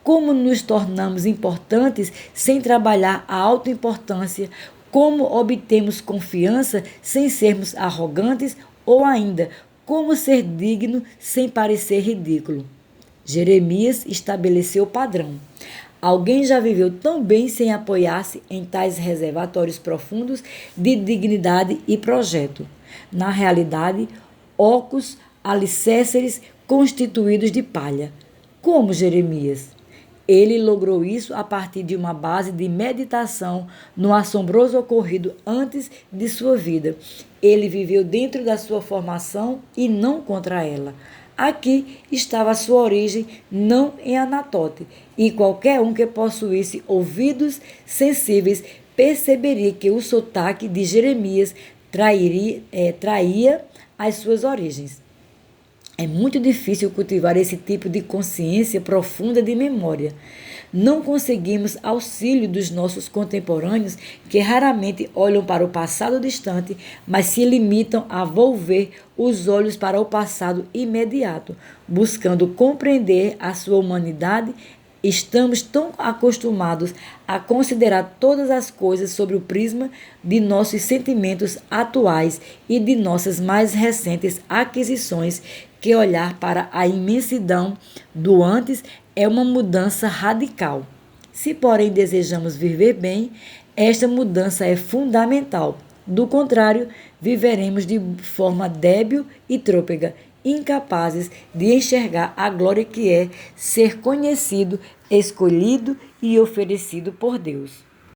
Como nos tornamos importantes sem trabalhar a autoimportância, como obtemos confiança sem sermos arrogantes ou ainda, como ser digno sem parecer ridículo. Jeremias estabeleceu o padrão. Alguém já viveu tão bem sem apoiar-se em tais reservatórios profundos de dignidade e projeto. Na realidade, ocos alicerces constituídos de palha. Como Jeremias? Ele logrou isso a partir de uma base de meditação no assombroso ocorrido antes de sua vida. Ele viveu dentro da sua formação e não contra ela. Aqui estava a sua origem, não em Anatote, e qualquer um que possuísse ouvidos sensíveis perceberia que o sotaque de Jeremias traía as suas origens. É muito difícil cultivar esse tipo de consciência profunda de memória. Não conseguimos auxílio dos nossos contemporâneos que raramente olham para o passado distante, mas se limitam a volver os olhos para o passado imediato, buscando compreender a sua humanidade Estamos tão acostumados a considerar todas as coisas sobre o prisma de nossos sentimentos atuais e de nossas mais recentes aquisições que olhar para a imensidão do antes é uma mudança radical. Se, porém, desejamos viver bem, esta mudança é fundamental. Do contrário, viveremos de forma débil e trôpega, incapazes de enxergar a glória que é ser conhecido, escolhido e oferecido por Deus.